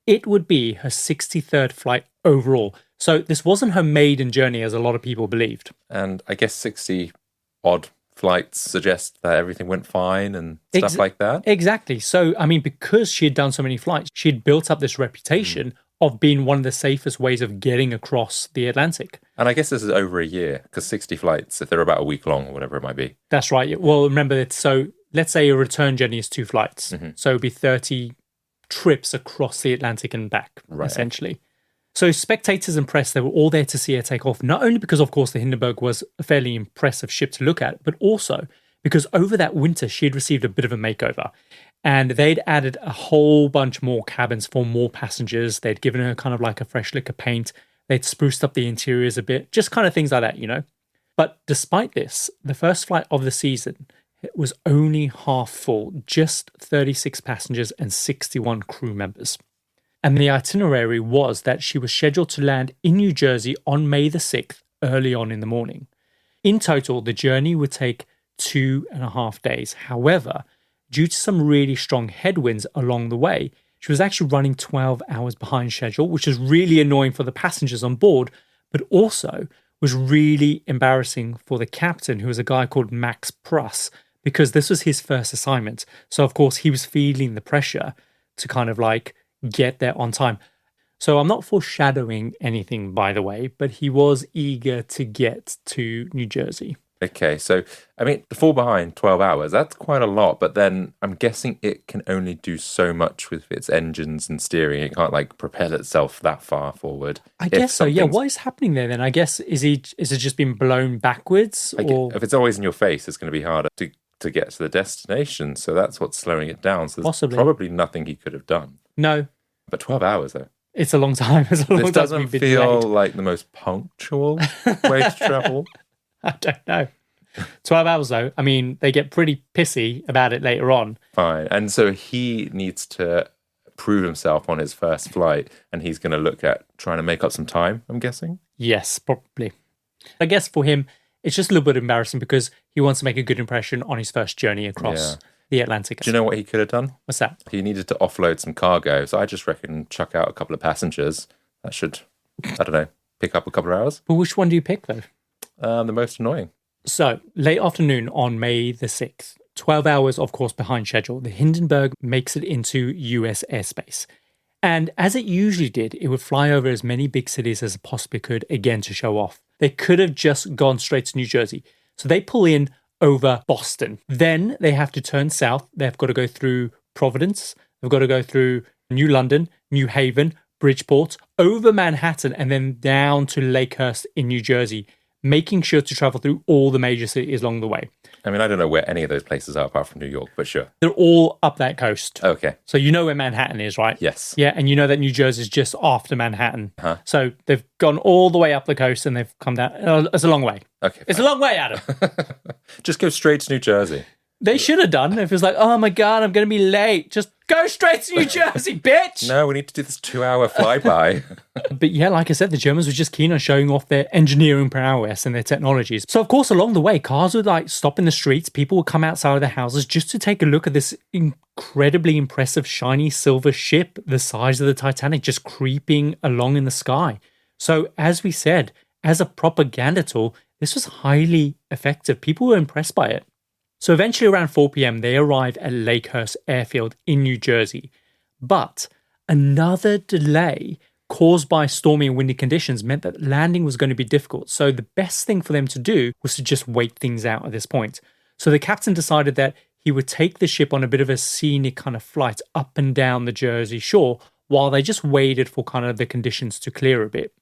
It would be her 63rd flight overall. So this wasn't her maiden journey, as a lot of people believed. And I guess 60-odd flights suggest that everything went fine and stuff like that? Exactly. So, I mean, because she had done so many flights, she had built up this reputation of being one of the safest ways of getting across the Atlantic. And I guess this is over a year, because 60 flights, if they're about a week long or whatever it might be. That's right. Well, remember that. So let's say a return journey is 2 flights. So it'd be 30 trips across the Atlantic and back, essentially. So spectators and press, they were all there to see her take off, not only because, of course, the Hindenburg was a fairly impressive ship to look at, but also because over that winter, she had received a bit of a makeover. And they'd added a whole bunch more cabins for more passengers. They'd given her kind of like a fresh lick of paint. They'd spruced up the interiors a bit, just kind of things like that, you know. But despite this, the first flight of the season, it was only half full, just 36 passengers and 61 crew members. And the itinerary was that she was scheduled to land in New Jersey on May the 6th, early on in the morning. In total, the journey would take 2.5 days. However, due to some really strong headwinds along the way, she was actually running 12 hours behind schedule, which is really annoying for the passengers on board, but also was really embarrassing for the captain, who was a guy called Max Pruss, because this was his first assignment. So, of course, he was feeling the pressure to kind of like get there on time. So I'm not foreshadowing anything, by the way, but he was eager to get to New Jersey. Okay, so, I mean, to fall behind 12 hours, that's quite a lot, but then I'm guessing it can only do so much with its engines and steering. It can't, like, propel itself that far forward. I guess so, yeah. What is happening there, then? I guess, is it just been blown backwards? Or if it's always in your face, it's going to be harder to get to the destination, so that's what's slowing it down. So there's possibly probably nothing he could have done. No. But 12 hours, though. It's a long time. This doesn't feel like the most punctual way to travel. I don't know. 12 hours, though. I mean, they get pretty pissy about it later on. Fine. And so he needs to prove himself on his first flight, and he's going to look at trying to make up some time, I'm guessing? Yes, probably. I guess for him, it's just a little bit embarrassing because he wants to make a good impression on his first journey across the Atlantic. Do you know what he could have done? What's that? He needed to offload some cargo. So I just reckon chuck out a couple of passengers. That should, I don't know, pick up a couple of hours. But which one do you pick, though? The most annoying. So, late afternoon on May the 6th, 12 hours, of course, behind schedule, the Hindenburg makes it into US airspace. And as it usually did, it would fly over as many big cities as it possibly could, again, to show off. They could have just gone straight to New Jersey. So they pull in over Boston. Then they have to turn south. They've got to go through Providence. They've got to go through New London, New Haven, Bridgeport, over Manhattan, and then down to Lakehurst in New Jersey, making sure to travel through all the major cities along the way. I mean, I don't know where any of those places are apart from New York, but sure. They're all up that coast. Okay. So you know where Manhattan is, right? Yes. Yeah, and you know that New Jersey is just after Manhattan. So they've gone all the way up the coast and they've come down. It's a long way. Okay. It's a long way, Adam. Just go straight to New Jersey. They should have done. If it was like, oh my God, I'm going to be late. Just go straight to New Jersey, bitch. No, we need to do this 2-hour flyby. But yeah, like I said, the Germans were just keen on showing off their engineering prowess and their technologies. So of course, along the way, cars would like stop in the streets. People would come outside of their houses just to take a look at this incredibly impressive shiny silver ship the size of the Titanic just creeping along in the sky. So as we said, as a propaganda tool, this was highly effective. People were impressed by it. So eventually around 4 p.m., they arrive at Lakehurst Airfield in New Jersey. But another delay caused by stormy and windy conditions meant that landing was going to be difficult. So the best thing for them to do was to just wait things out at this point. So the captain decided that he would take the ship on a bit of a scenic kind of flight up and down the Jersey shore while they just waited for kind of the conditions to clear a bit.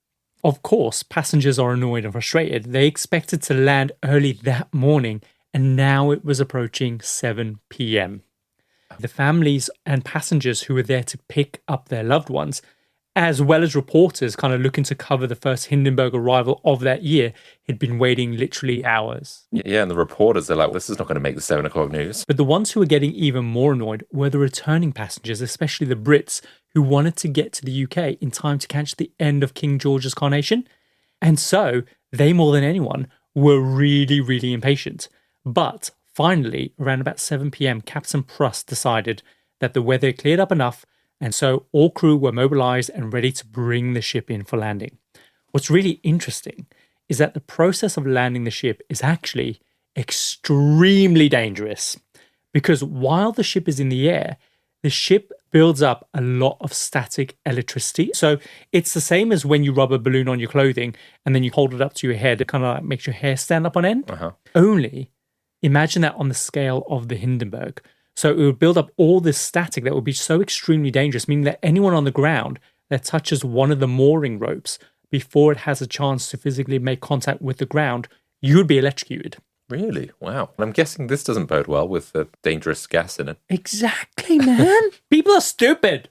Of course, passengers are annoyed and frustrated. They expected to land early that morning, and now it was approaching 7 p.m. The families and passengers who were there to pick up their loved ones, as well as reporters kind of looking to cover the first Hindenburg arrival of that year, had been waiting literally hours. Yeah, and the reporters are like, well, this is not going to make the 7 o'clock news. But the ones who were getting even more annoyed were the returning passengers, especially the Brits, who wanted to get to the UK in time to catch the end of King George's coronation. And so they, more than anyone, were really, really impatient. But finally, around about 7 p.m., Captain Pruss decided that the weather cleared up enough, and so all crew were mobilized and ready to bring the ship in for landing. What's really interesting is that the process of landing the ship is actually extremely dangerous, because while the ship is in the air, the ship builds up a lot of static electricity. So it's the same as when you rub a balloon on your clothing and then you hold it up to your head. It kind of like makes your hair stand up on end. Only imagine that on the scale of the Hindenburg. So it would build up all this static that would be so extremely dangerous, meaning that anyone on the ground that touches one of the mooring ropes before it has a chance to physically make contact with the ground, you would be electrocuted. Really? Wow. And I'm guessing this doesn't bode well with the dangerous gas in it. Exactly, man. People are stupid.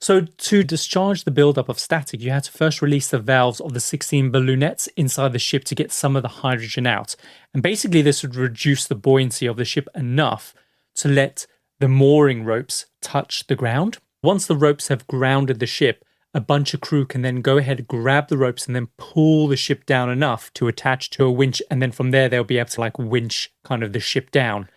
So to discharge the buildup of static, you had to first release the valves of the 16 balloonettes inside the ship to get some of the hydrogen out. And basically this would reduce the buoyancy of the ship enough to let the mooring ropes touch the ground. Once the ropes have grounded the ship, a bunch of crew can then go ahead, grab the ropes, and then pull the ship down enough to attach to a winch. And then from there, they'll be able to like winch kind of the ship down.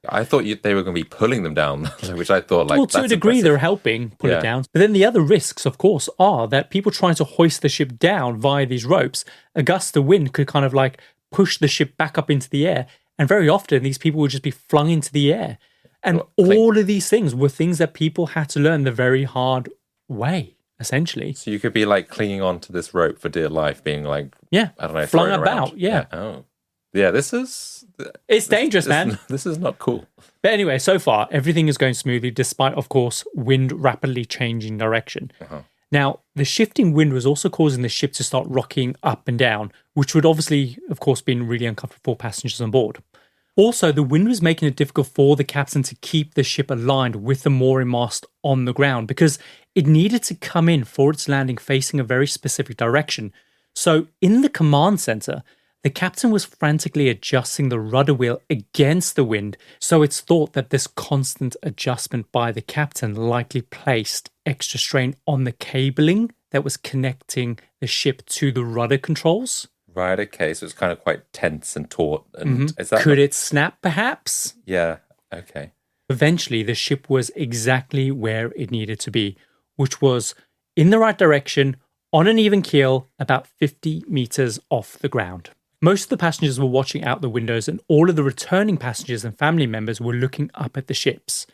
I thought they were going to be pulling them down, which I thought like, well, to a degree, impressive. they're helping pull it down. But then the other risks, of course, are that people trying to hoist the ship down via these ropes, a gust of wind could kind of like push the ship back up into the air. And very often, these people would just be flung into the air. And all of these things were things that people had to learn the very hard way, essentially. So you could be like clinging on to this rope for dear life, being like, I don't know, flung thrown about, around. yeah. Oh. Yeah, it's dangerous, man. This is not cool. But anyway, so far, everything is going smoothly, despite, of course, wind rapidly changing direction. Now, the shifting wind was also causing the ship to start rocking up and down, which would obviously, of course, be really uncomfortable for passengers on board. Also, the wind was making it difficult for the captain to keep the ship aligned with the mooring mast on the ground because it needed to come in for its landing facing a very specific direction. So in the command center, the captain was frantically adjusting the rudder wheel against the wind, so it's thought that this constant adjustment by the captain likely placed extra strain on the cabling that was connecting the ship to the rudder controls. Right, okay, so it's kind of quite tense and taut. And is that Could it snap, perhaps? Yeah, okay. Eventually, the ship was exactly where it needed to be, which was in the right direction, on an even keel, about 50 meters off the ground. Most of the passengers were watching out the windows, and all of the returning passengers and family members were looking up at the ships.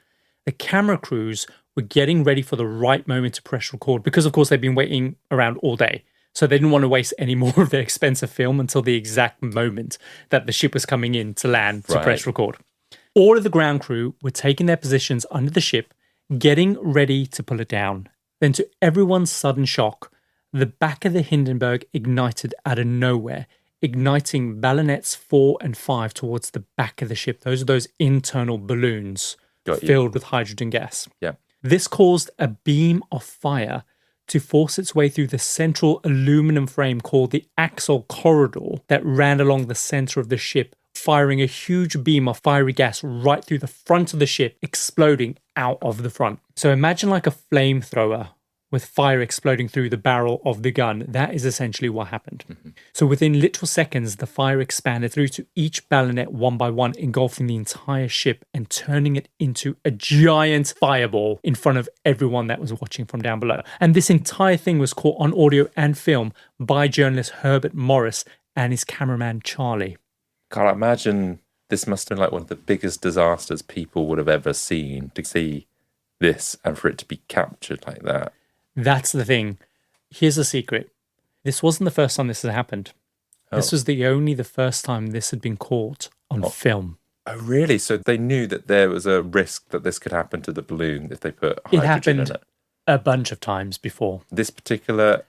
The camera crews were getting ready for the right moment to press record because, of course, they'd been waiting around all day. So they didn't want to waste any more of their expensive film until the exact moment that the ship was coming in to land to press record. All of the ground crew were taking their positions under the ship, getting ready to pull it down. Then, to everyone's sudden shock, the back of the Hindenburg ignited out of nowhere, igniting ballonets 4 and 5 towards the back of the ship. Those are those internal balloons filled with hydrogen gas. Yeah. This caused a beam of fire to force its way through the central aluminum frame called the axle corridor that ran along the center of the ship, firing a huge beam of fiery gas right through the front of the ship, exploding out of the front. So imagine like a flamethrower with fire exploding through the barrel of the gun. That is essentially what happened. Mm-hmm. So within literal seconds, the fire expanded through to each ballonet one by one, engulfing the entire ship and turning it into a giant fireball in front of everyone that was watching from down below. And this entire thing was caught on audio and film by journalist Herbert Morrison and his cameraman Charlie. Can't imagine this must have been like one of the biggest disasters people would have ever seen, to see this and for it to be captured like that. That's the thing. Here's a secret. This wasn't the first time this had happened. This was the first time this had been caught on film. Oh, really? So they knew that there was a risk that this could happen to the balloon if they put hydrogen it happened in it. A bunch of times before. This particular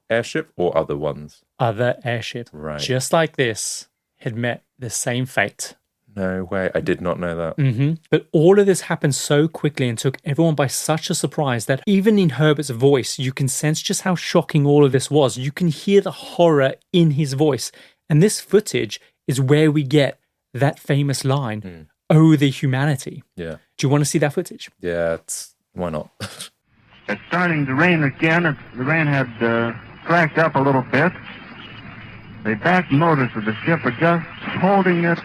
airship or other ones? Other airships, just like this, had met the same fate. No way. I did not know that. Mm-hmm. But all of this happened so quickly and took everyone by such a surprise that even in Herbert's voice, you can sense just how shocking all of this was. You can hear the horror in his voice. And this footage is where we get that famous line, "Oh, the humanity." Yeah. Do you want to see that footage? Yeah, why not? It's starting to rain again. The rain had cracked up a little bit. The back motors of the ship are just holding it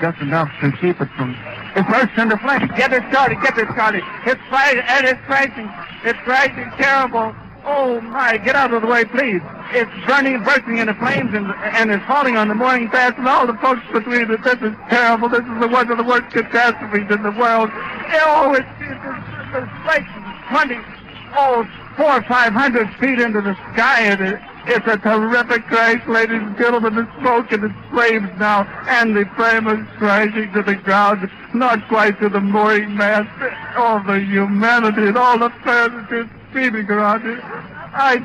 just enough to keep it from... It bursts into flames. Get it started. It's fighting, and it's crashing. It's crashing terrible. Oh, my. Get out of the way, please. It's bursting into flames, and it's falling on the mooring mast and all the folks between it. This is terrible. This is one of the worst catastrophes in the world. Oh, it's like 400 or 500 feet into the sky, and it's a terrific crash, ladies and gentlemen. The smoke and the flames now, and the frame is crashing to the ground, not quite to the mooring mast. All the humanity and all the passengers screaming around it. I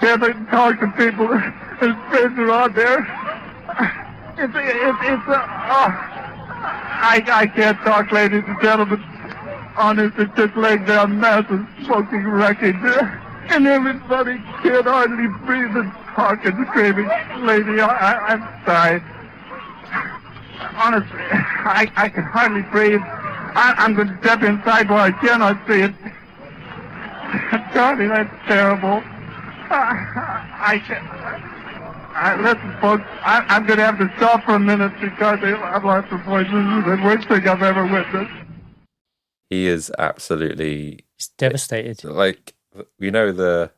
can't talk to people. There's friends around there. I can't talk, ladies and gentlemen. Honest, it's just laying there, massive smoking wreckage. And everybody can't hardly breathe and talk and screaming. Lady, I'm sorry. Honestly, I can hardly breathe. I'm going to step inside while I cannot see it. Charlie, that's terrible. Listen, folks, I'm going to have to stop for a minute because I've lost the voice. This is the worst thing I've ever witnessed. He is absolutely... He's devastated. Like, you know the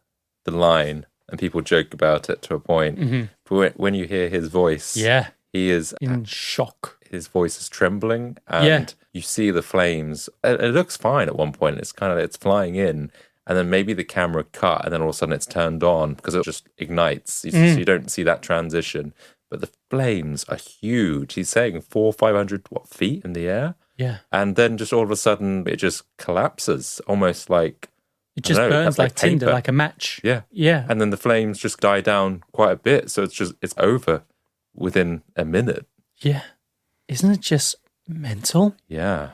line, and people joke about it to a point, but when you hear his voice, he is... in shock. His voice is trembling, and you see the flames. It looks fine at one point. It's flying in, and then maybe the camera cut, and then all of a sudden it's turned on because it just ignites. So you don't see that transition. But the flames are huge. He's saying 500 feet in the air? Yeah. And then just all of a sudden it just collapses, almost like... It just burns like tinder, like a match. Yeah. Yeah. And then the flames just die down quite a bit. So it's over within a minute. Yeah. Isn't it just mental? Yeah.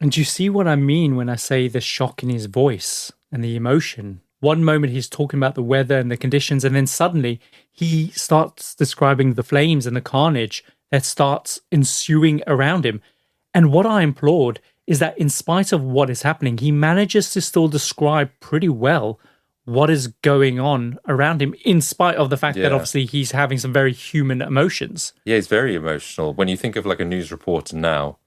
And do you see what I mean when I say the shock in his voice and the emotion? One moment he's talking about the weather and the conditions, and then suddenly he starts describing the flames and the carnage that starts ensuing around him. And what I implored is that in spite of what is happening, he manages to still describe pretty well what is going on around him, in spite of the fact that obviously he's having some very human emotions. Yeah, he's very emotional. When you think of like a news reporter now,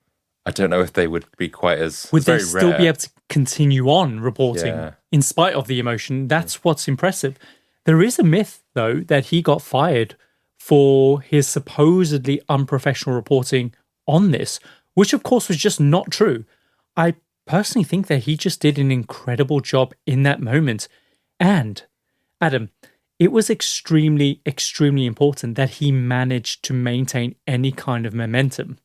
I don't know if they would be quite as... Would they still be able to continue on reporting in spite of the emotion? That's what's impressive. There is a myth though, that he got fired for his supposedly unprofessional reporting on this, which of course was just not true. I personally think that he just did an incredible job in that moment. And, Adam, it was extremely, extremely important that he managed to maintain any kind of momentum.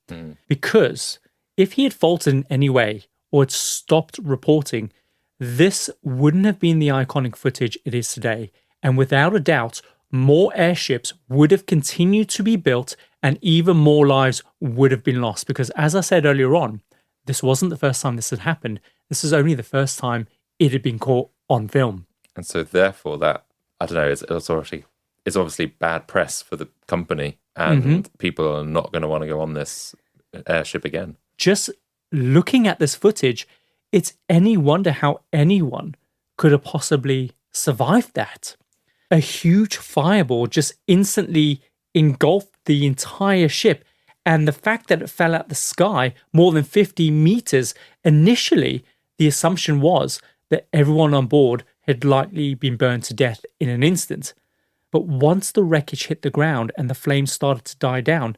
Because if he had faltered in any way or had stopped reporting, this wouldn't have been the iconic footage it is today. And without a doubt, more airships would have continued to be built and even more lives would have been lost. Because as I said earlier on, this wasn't the first time this had happened. This is only the first time it had been caught on film. And so therefore that, I don't know, it's obviously bad press for the company, and people are not going to want to go on this airship again. Just looking at this footage, it's any wonder how anyone could have possibly survived that. A huge fireball just instantly engulfed the entire ship, and the fact that it fell out the sky more than 50 meters, initially the assumption was that everyone on board had likely been burned to death in an instant. But once the wreckage hit the ground and the flames started to die down,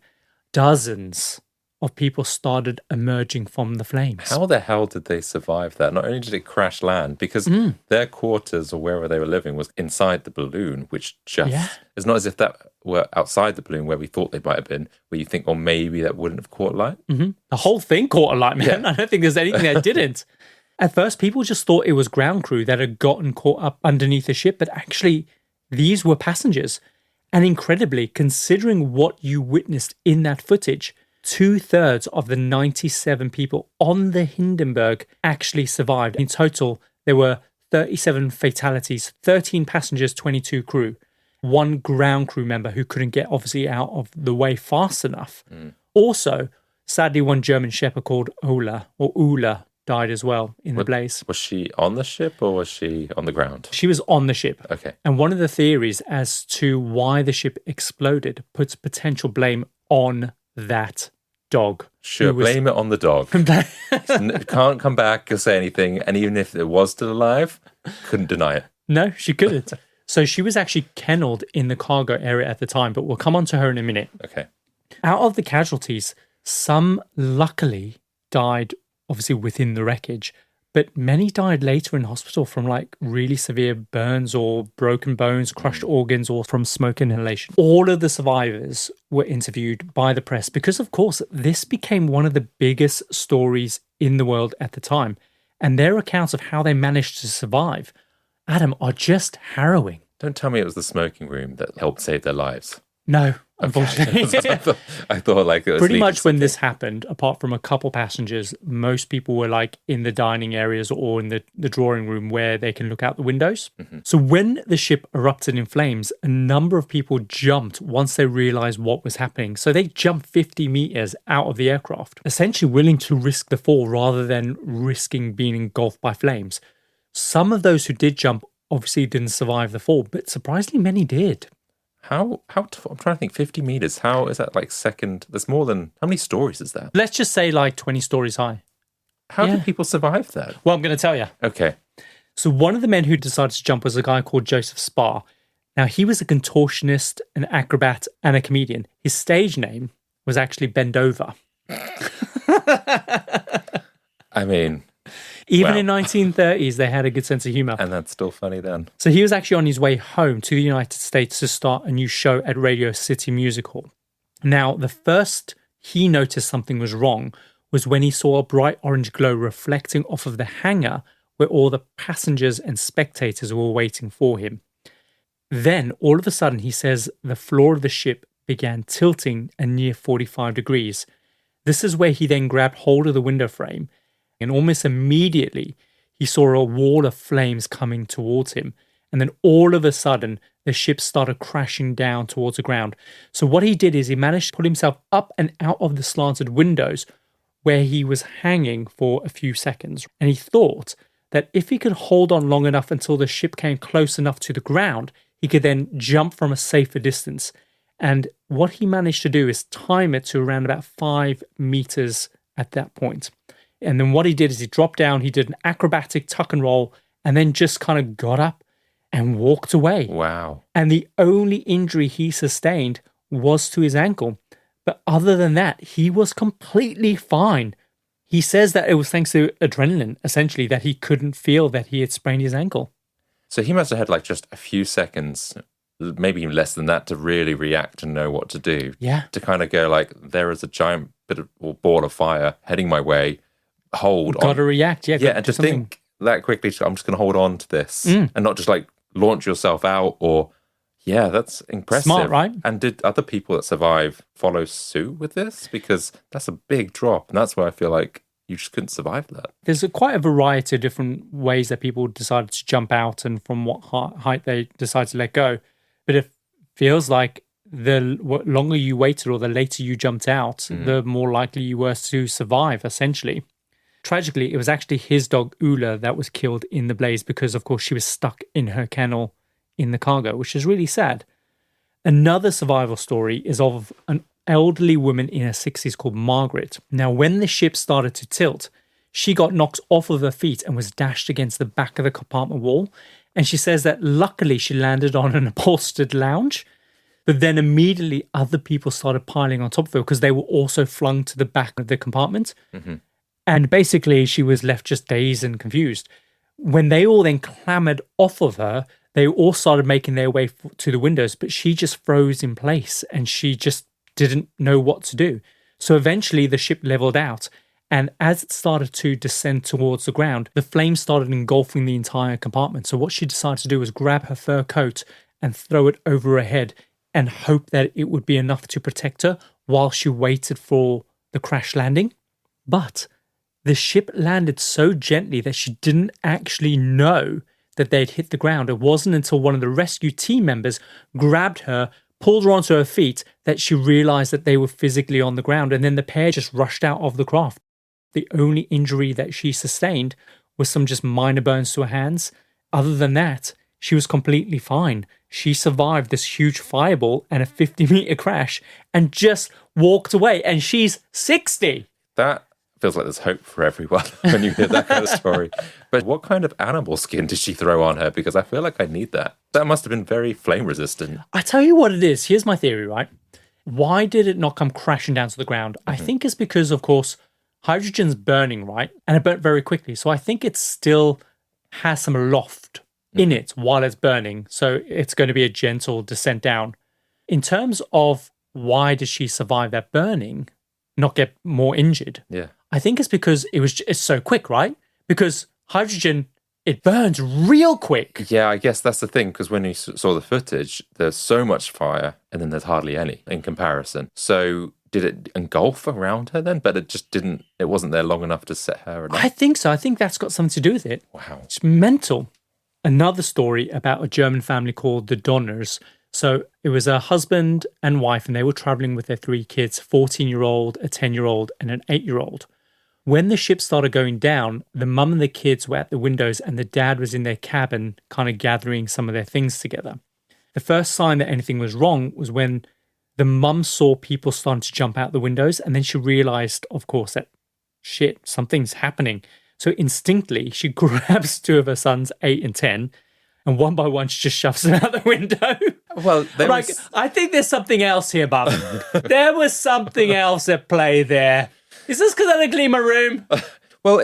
dozens of people started emerging from the flames. How the hell did they survive that? Not only did it crash land, because their quarters or wherever they were living was inside the balloon, which just it's not as if that were outside the balloon where we thought they might have been, where you think, oh, maybe that wouldn't have caught light. The whole thing caught alight, man. I don't think there's anything that didn't. At first, people just thought it was ground crew that had gotten caught up underneath the ship, but actually, these were passengers. And incredibly, considering what you witnessed in that footage, 2/3 of the 97 people on the Hindenburg actually survived. In total, there were 37 fatalities, 13 passengers, 22 crew. One ground crew member who couldn't get obviously out of the way fast enough. Also, sadly, one German shepherd called Ula died as well in the blaze. Was she on the ship or was she on the ground? She was on the ship. Okay. And one of the theories as to why the ship exploded puts potential blame on that dog. Sure, blame it on the dog. Can't come back or say anything. And even if it was still alive, couldn't deny it. No, she couldn't. So she was actually kennelled in the cargo area at the time, but we'll come on to her in a minute. Okay. Out of the casualties, some luckily died obviously within the wreckage, but many died later in hospital from like really severe burns or broken bones, crushed organs, or from smoke inhalation. All of the survivors were interviewed by the press because, of course, this became one of the biggest stories in the world at the time. And their accounts of how they managed to survive, Adam, are just harrowing. Don't tell me it was the smoking room that helped save their lives. No, unfortunately. I thought like it was pretty much when this happened, apart from a couple passengers, most people were like in the dining areas or in the drawing room where they can look out the windows. So when the ship erupted in flames, a number of people jumped once they realized what was happening. So they jumped 50 meters out of the aircraft, essentially willing to risk the fall rather than risking being engulfed by flames. Some of those who did jump obviously didn't survive the fall, but surprisingly many did. How I'm trying to think, 50 meters, how is that like second? There's more than, how many stories is that? Let's just say like 20 stories high. How did people survive that? Well, I'm going to tell you. Okay. So one of the men who decided to jump was a guy called Joseph Spar. Now, he was a contortionist, an acrobat, and a comedian. His stage name was actually Bend Over. I mean... Even in 1930s, they had a good sense of humor. And that's still funny then. So he was actually on his way home to the United States to start a new show at Radio City Music Hall. Now, the first he noticed something was wrong was when he saw a bright orange glow reflecting off of the hangar where all the passengers and spectators were waiting for him. Then, all of a sudden, he says the floor of the ship began tilting a near 45 degrees. This is where he then grabbed hold of the window frame, and almost immediately, he saw a wall of flames coming towards him. And then all of a sudden, the ship started crashing down towards the ground. So what he did is he managed to pull himself up and out of the slanted windows where he was hanging for a few seconds. And he thought that if he could hold on long enough until the ship came close enough to the ground, he could then jump from a safer distance. And what he managed to do is time it to around about 5 meters at that point. And then what he did is he dropped down, he did an acrobatic tuck and roll, and then just kind of got up and walked away. Wow. And the only injury he sustained was to his ankle. But other than that, he was completely fine. He says that it was thanks to adrenaline, essentially, that he couldn't feel that he had sprained his ankle. So he must have had like just a few seconds, maybe even less than that, to really react and know what to do. Yeah. To kind of go like, there is a giant bit of or ball of fire heading my way. Hold on. Got to react. Yeah. Yeah, and to think that quickly, I'm just going to hold on to this and not just like launch yourself out or... Yeah, that's impressive. Smart, right? And did other people that survive follow suit with this? Because that's a big drop. And that's where I feel like you just couldn't survive that. There's quite a variety of different ways that people decided to jump out and from what height they decide to let go. But it feels like the longer you waited or the later you jumped out, the more likely you were to survive, essentially. Tragically, it was actually his dog, Ula, that was killed in the blaze because, of course, she was stuck in her kennel in the cargo, which is really sad. Another survival story is of an elderly woman in her 60s called Margaret. Now, when the ship started to tilt, she got knocked off of her feet and was dashed against the back of the compartment wall. And she says that luckily she landed on an upholstered lounge, but then immediately other people started piling on top of her because they were also flung to the back of the compartment. And basically she was left just dazed and confused. When they all then clambered off of her, they all started making their way to the windows, but she just froze in place and she just didn't know what to do. So eventually the ship leveled out, and as it started to descend towards the ground, the flames started engulfing the entire compartment. So what she decided to do was grab her fur coat and throw it over her head and hope that it would be enough to protect her while she waited for the crash landing. But the ship landed so gently that she didn't actually know that they'd hit the ground. It wasn't until one of the rescue team members grabbed her, pulled her onto her feet, that she realized that they were physically on the ground, and then the pair just rushed out of the craft. The only injury that she sustained was some just minor burns to her hands. Other than that, she was completely fine. She survived this huge fireball and a 50-meter crash and just walked away, and she's 60. That feels like there's hope for everyone when you hear that kind of story. But what kind of animal skin did she throw on her? Because I feel like I need that. That must have been very flame resistant. I tell you what it is. Here's my theory, right? Why did it not come crashing down to the ground? I think it's because, of course, hydrogen's burning, right? And it burnt very quickly. So I think it still has some loft in it while it's burning. So it's going to be a gentle descent down. In terms of why did she survive that burning, not get more injured? Yeah. I think it's because it's so quick, right? Because hydrogen, it burns real quick. Yeah, I guess that's the thing, because when you saw the footage, there's so much fire and then there's hardly any in comparison. So did it engulf around her then? But it wasn't there long enough to set her enough? I think so. I think that's got something to do with it. Wow. It's mental. Another story about a German family called the Donners. So it was a husband and wife, and they were traveling with their 3 kids, 14-year-old, a 10-year-old, and an 8-year-old. When the ship started going down, the mum and the kids were at the windows and the dad was in their cabin kind of gathering some of their things together. The first sign that anything was wrong was when the mum saw people starting to jump out the windows, and then she realized, of course, that shit, something's happening. So instinctively, she grabs 2 of her sons, 8 and 10, and one by one, she just shoves them out the window. Well, I think there's something else here, Bob. There was something else at play there. Is this because I didn't clean my room? Well,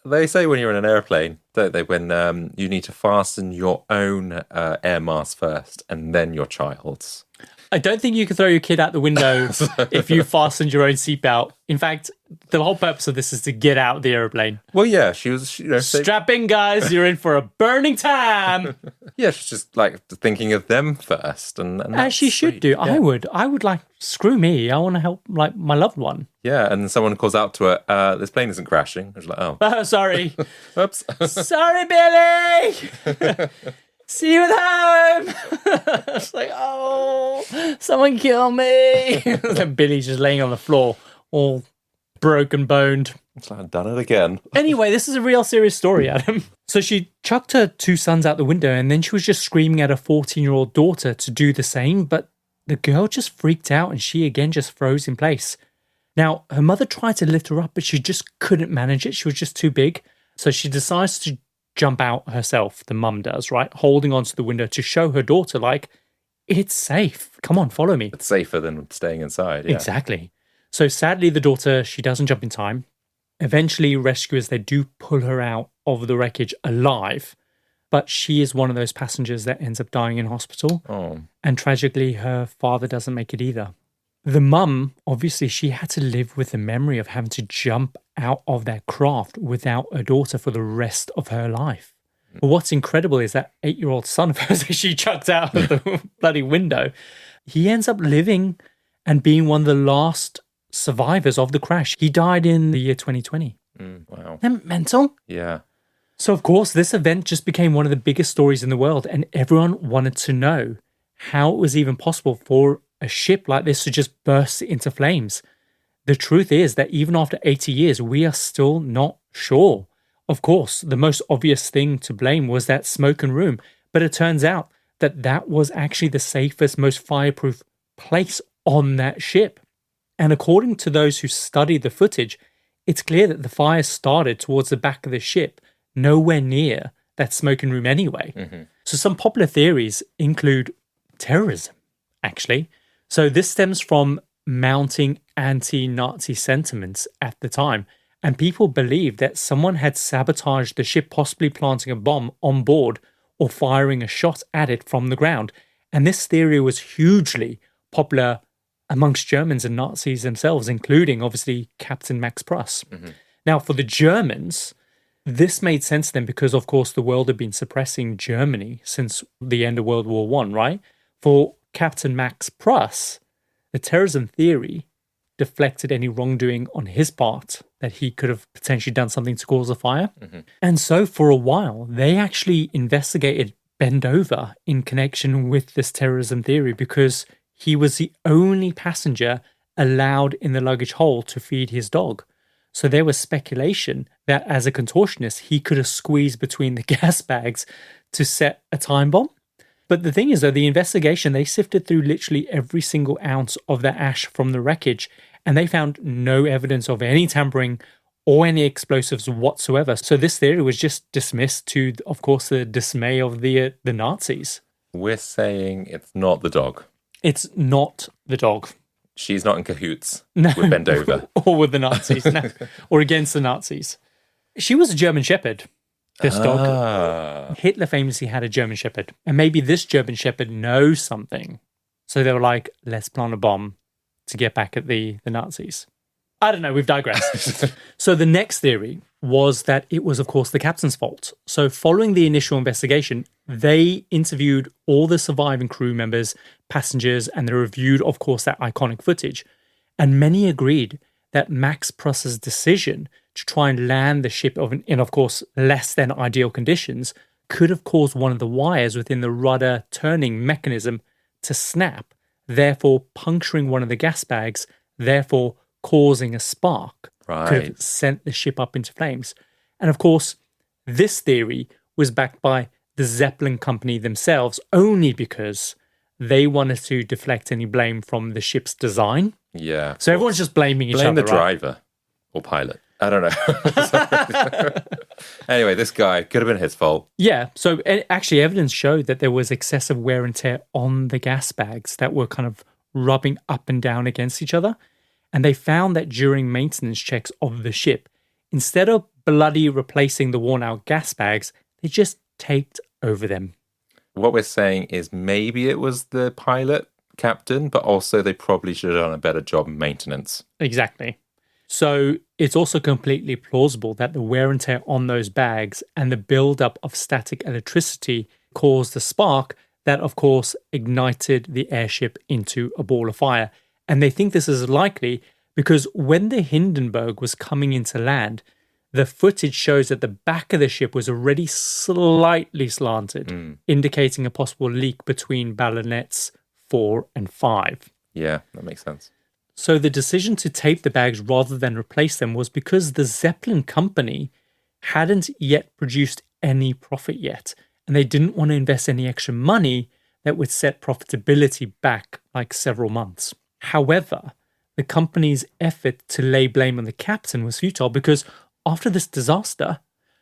they say when you're in an airplane, don't they, when you need to fasten your own air mask first and then your child's. I don't think you can throw your kid out the window if you fastened your own seatbelt. In fact, the whole purpose of this is to get out of the airplane. Well, yeah, she was... Strap in, guys. You're in for a burning time. Yeah, she's just like thinking of them first. And as she should do. Yeah. I would like, screw me. I want to help like my loved one. Yeah, and someone calls out to her, this plane isn't crashing. I was like, oh, sorry. Oops. Sorry, Billy. See you at home. It's like, oh, someone kill me. And Billy's just laying on the floor, all broken boned. It's like, I've done it again. Anyway, this is a real serious story, Adam. So she chucked her 2 sons out the window, and then she was just screaming at her 14-year-old daughter to do the same, but the girl just freaked out and she again just froze in place. Now, her mother tried to lift her up, but she just couldn't manage it. She was just too big. So she decides to jump out herself, the mum does, right? Holding onto the window to show her daughter, like, it's safe. Come on, follow me. It's safer than staying inside. Yeah. Exactly. So sadly, the daughter, she doesn't jump in time. Eventually, rescuers, they do pull her out of the wreckage alive, but she is one of those passengers that ends up dying in hospital. Oh. And tragically, her father doesn't make it either. The mum, obviously, she had to live with the memory of having to jump out of that craft without a daughter for the rest of her life. But what's incredible is that 8-year-old son of hers that she chucked out of the bloody window, he ends up living and being one of the last survivors of the crash. He died in the year 2020. Wow. Isn't that mental? Yeah. So, of course, this event just became one of the biggest stories in the world, and everyone wanted to know how it was even possible for a ship like this to just burst into flames. The truth is that even after 80 years, we are still not sure. Of course, the most obvious thing to blame was that smoking room, but it turns out that that was actually the safest, most fireproof place on that ship. And according to those who studied the footage, it's clear that the fire started towards the back of the ship, nowhere near that smoking room anyway. So some popular theories include terrorism, actually. So this stems from mounting anti-Nazi sentiments at the time. And people believed that someone had sabotaged the ship, possibly planting a bomb on board or firing a shot at it from the ground. And this theory was hugely popular amongst Germans and Nazis themselves, including, obviously, Captain Max Pruss. Now, for the Germans, this made sense to them because, of course, the world had been suppressing Germany since the end of World War I, right? For Captain Max Pruss, the terrorism theory deflected any wrongdoing on his part, that he could have potentially done something to cause a fire. And so for a while, they actually investigated Bendover in connection with this terrorism theory because he was the only passenger allowed in the luggage hold to feed his dog. So there was speculation that as a contortionist, he could have squeezed between the gas bags to set a time bomb. But the thing is, though, the investigation, they sifted through literally every single ounce of the ash from the wreckage, and they found no evidence of any tampering or any explosives whatsoever. So this theory was just dismissed to, of course, the dismay of the Nazis. We're saying it's not the dog. It's not the dog. She's not in cahoots No. with Bendover. Or with the Nazis, no. Or against the Nazis. She was a German Shepherd, this dog. Hitler famously had a German Shepherd, and maybe this German Shepherd knows something. So they were like, let's plant a bomb to get back at the Nazis. I don't know, we've digressed. So the next theory was that it was, of course, the captain's fault. So following the initial investigation, they interviewed all the surviving crew members, passengers, and they reviewed, of course, that iconic footage. And many agreed that Max Pruss's decision to try and land the ship in, of course, less than ideal conditions could have caused one of the wires within the rudder turning mechanism to snap, therefore puncturing one of the gas bags, therefore causing a spark. Could have sent the ship up into flames. And of course, this theory was backed by the Zeppelin company themselves only because they wanted to deflect any blame from the ship's design. Yeah. So everyone's just blaming each other. Blame the right? driver or pilot. I don't know. Anyway, this guy could have been his fault. Yeah. So actually, evidence showed that there was excessive wear and tear on the gas bags that were kind of rubbing up and down against each other. And they found that during maintenance checks of the ship, instead of bloody replacing the worn out gas bags, they just taped over them. What we're saying is maybe it was the pilot, captain, but also they probably should have done a better job in maintenance. Exactly. So it's also completely plausible that the wear and tear on those bags and the buildup of static electricity caused the spark that, of course, ignited the airship into a ball of fire. And they think this is likely because when the Hindenburg was coming into land, the footage shows that the back of the ship was already slightly slanted, indicating a possible leak between ballonets 4 and 5. Yeah, that makes sense. So the decision to tape the bags rather than replace them was because the Zeppelin company hadn't yet produced any profit yet, and they didn't want to invest any extra money that would set profitability back like several months. However, the company's effort to lay blame on the captain was futile because after this disaster,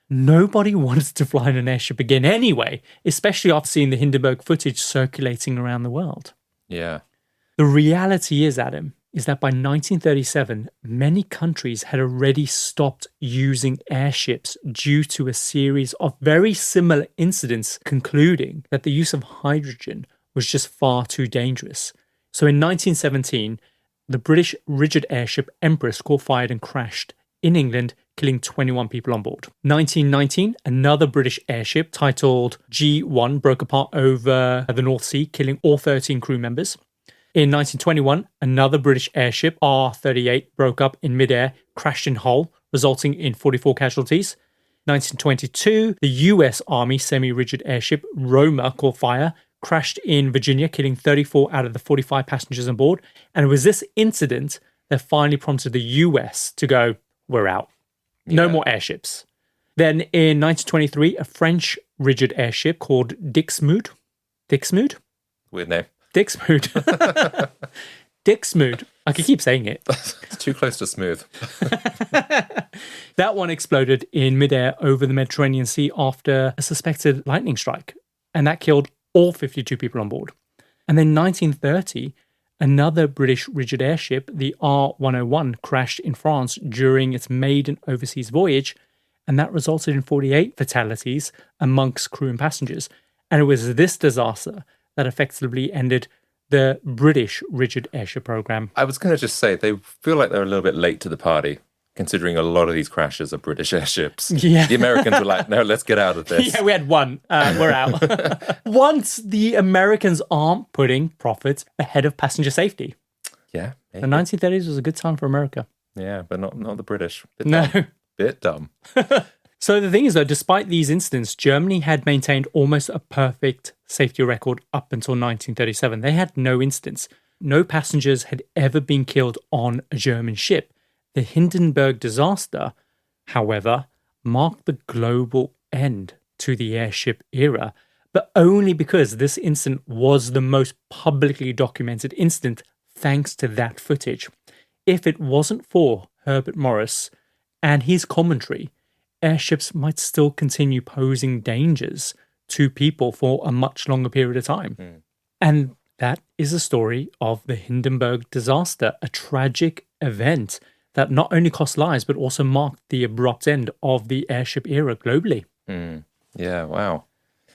nobody wanted to fly in an airship again anyway, especially after seeing the Hindenburg footage circulating around the world. Yeah. The reality is, Adam, is that by 1937, many countries had already stopped using airships due to a series of very similar incidents concluding that the use of hydrogen was just far too dangerous. So in 1917, the British rigid airship Empress caught fire and crashed in England, killing 21 people on board. 1919, another British airship titled G1 broke apart over the North Sea, killing all 13 crew members. In 1921, another British airship, R-38, broke up in midair, crashed in Hull, resulting in 44 casualties. 1922, the US Army semi-rigid airship Roma caught fire, crashed in Virginia, killing 34 out of the 45 passengers on board. And it was this incident that finally prompted the US to go, we're out. No more airships. Then in 1923, a French rigid airship called Dixmude. Weird name. Dixmude. Dixmude. I could keep saying it. It's too close to smooth. That one exploded in midair over the Mediterranean Sea after a suspected lightning strike. And that killed all 52 people on board. And then 1930, another British rigid airship, the R101, crashed in France during its maiden overseas voyage. And that resulted in 48 fatalities amongst crew and passengers. And it was this disaster that effectively ended the British rigid airship program. I was going to just say, they feel like they're a little bit late to the party, considering a lot of these crashes are British airships. Yeah. The Americans were like, no, let's get out of this. Yeah, we had one. We're out. Once the Americans aren't putting profits ahead of passenger safety. Yeah. The 1930s was a good time for America. Yeah, but not the British. Bit dumb. So the thing is, though, despite these incidents, Germany had maintained almost a perfect safety record up until 1937. They had no incidents. No passengers had ever been killed on a German ship. The Hindenburg Disaster, however, marked the global end to the airship era, but only because this incident was the most publicly documented incident thanks to that footage. If it wasn't for Herbert Morris and his commentary, airships might still continue posing dangers to people for a much longer period of time. And that is the story of the Hindenburg Disaster, a tragic event that not only cost lives, but also marked the abrupt end of the airship era globally. Yeah, wow.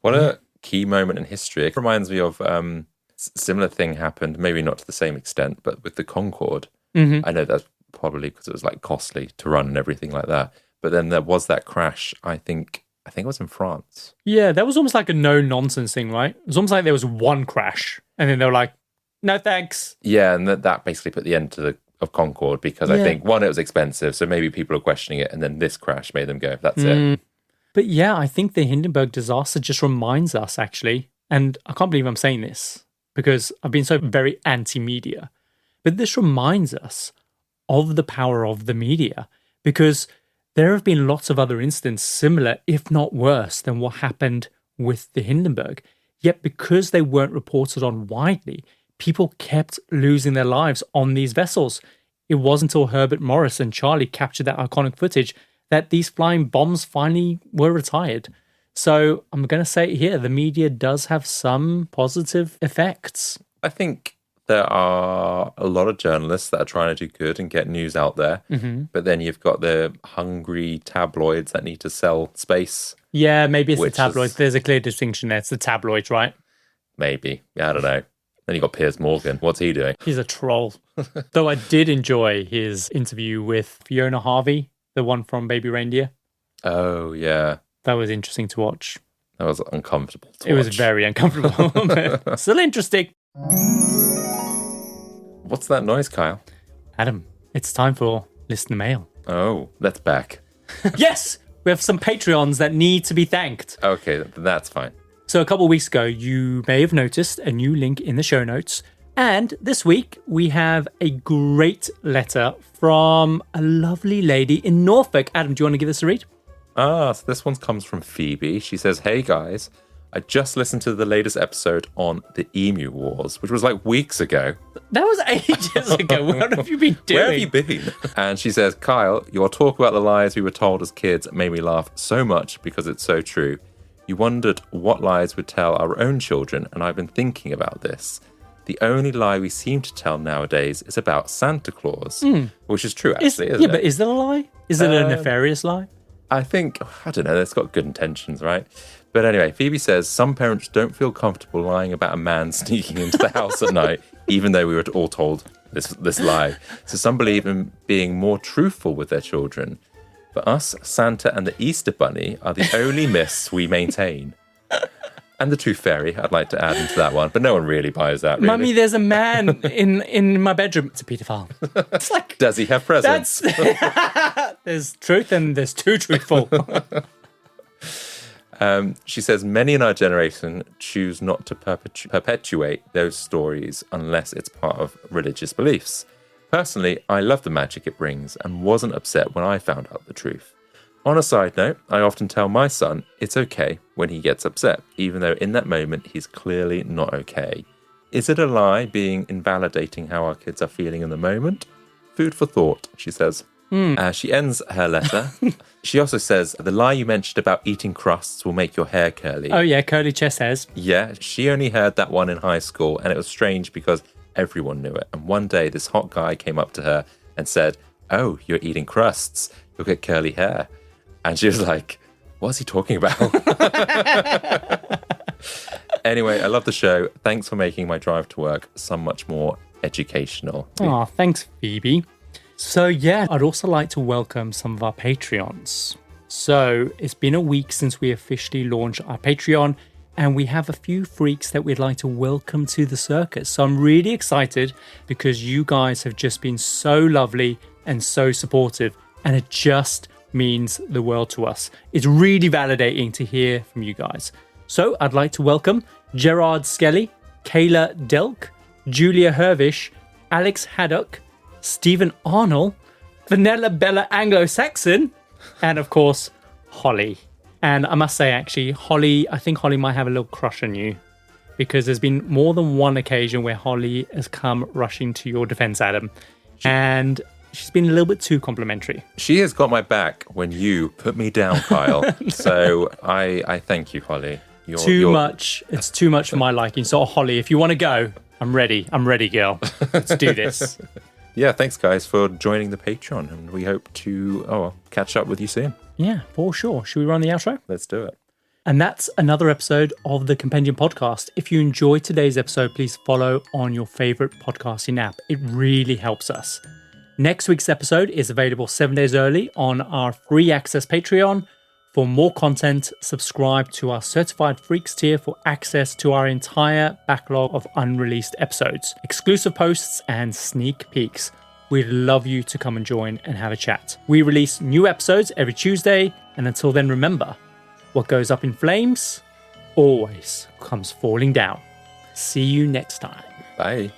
What a key moment in history. It reminds me of similar thing happened, maybe not to the same extent, but with the Concorde. I know that's probably because it was like costly to run and everything like that. But then there was that crash, I think it was in France. Yeah, that was almost like a no-nonsense thing, right? It was almost like there was one crash, and then they were like, no thanks. Yeah, and that basically put the end to of Concorde, because I think, one, it was expensive, so maybe people are questioning it, and then this crash made them go, that's it. But yeah, I think the Hindenburg Disaster just reminds us, actually, and I can't believe I'm saying this, because I've been so very anti-media, but this reminds us of the power of the media, because there have been lots of other incidents similar, if not worse, than what happened with the Hindenburg. Yet because they weren't reported on widely, people kept losing their lives on these vessels. It wasn't until Herbert Morrison and Charlie captured that iconic footage that these flying bombs finally were retired. So I'm going to say it here, the media does have some positive effects. I think there are a lot of journalists that are trying to do good and get news out there. But then you've got the hungry tabloids that need to sell space. Yeah, maybe it's the tabloids. There's a clear distinction there. It's the tabloids, right? Maybe. I don't know. Then you got Piers Morgan. What's he doing? He's a troll. Though I did enjoy his interview with Fiona Harvey, the one from Baby Reindeer. Oh, yeah. That was interesting to watch. That was uncomfortable to watch. It was very uncomfortable, but still interesting. What's that noise, Kyle? Adam, it's time for listener mail. Oh, that's back. Yes! We have some Patreons that need to be thanked. Okay, that's fine. So a couple of weeks ago, you may have noticed a new link in the show notes. And this week, we have a great letter from a lovely lady in Norfolk. Adam, do you want to give us a read? So this one comes from Phoebe. She says, "Hey guys, I just listened to the latest episode on the Emu Wars, which was like weeks ago. That was ages ago. What have you been doing? Where have you been? And she says, Kyle, your talk about the lies we were told as kids made me laugh so much because it's so true. You wondered what lies we'd tell our own children, and I've been thinking about this. The only lie we seem to tell nowadays is about Santa Claus, which is true, actually, isn't it? Yeah, but is that a lie? Is it a nefarious lie? I think, I don't know, it's got good intentions, right? But anyway, Phoebe says some parents don't feel comfortable lying about a man sneaking into the house at night, even though we were all told this lie. So some believe in being more truthful with their children. For us, Santa and the Easter Bunny are the only myths we maintain. And the Tooth Fairy, I'd like to add into that one, but no one really buys that, really. Mummy, there's a man in my bedroom. It's a paedophile. It's like, does he have presents? There's truth and there's too truthful. She says many in our generation choose not to perpetuate those stories unless it's part of religious beliefs. Personally, I love the magic it brings and wasn't upset when I found out the truth. On a side note, I often tell my son it's okay when he gets upset, even though in that moment he's clearly not okay. Is it a lie being invalidating how our kids are feeling in the moment? Food for thought, she says. She ends her letter. She also says, the lie you mentioned about eating crusts will make your hair curly. Oh yeah, curly chest hairs. Yeah, she only heard that one in high school, and it was strange because everyone knew it. And one day this hot guy came up to her and said, oh, you're eating crusts, you'll get curly hair. And she was like, what's he talking about? Anyway, I love the show. Thanks for making my drive to work so much more educational. Oh, thanks, Phoebe. So yeah, I'd also like to welcome some of our Patreons. So it's been a week since we officially launched our Patreon, and we have a few freaks that we'd like to welcome to the circus. So I'm really excited because you guys have just been so lovely and so supportive, and it just means the world to us. It's really validating to hear from you guys. So I'd like to welcome Gerard Skelly, Kayla Delk, Julia Hervish, Alex Haddock, Stephen Arnold, Vanilla Bella Anglo-Saxon, and of course, Holly. And I must say, actually, I think Holly might have a little crush on you, because there's been more than one occasion where Holly has come rushing to your defense, Adam. And she's been a little bit too complimentary. She has got my back when you put me down, Kyle. So I thank you, Holly. Too much. It's too much for my liking. So, Holly, if you want to go, I'm ready. I'm ready, girl. Let's do this. Yeah, thanks, guys, for joining the Patreon. And we hope to catch up with you soon. Yeah, for sure. Should we run the outro? Let's do it. And that's another episode of the Compendium podcast. If you enjoyed today's episode, please follow on your favorite podcasting app. It really helps us. Next week's episode is available 7 days early on our free access Patreon. For more content, subscribe to our Certified Freaks tier for access to our entire backlog of unreleased episodes, exclusive posts, and sneak peeks. We'd love you to come and join and have a chat. We release new episodes every Tuesday, and until then, remember, what goes up in flames always comes falling down. See you next time. Bye.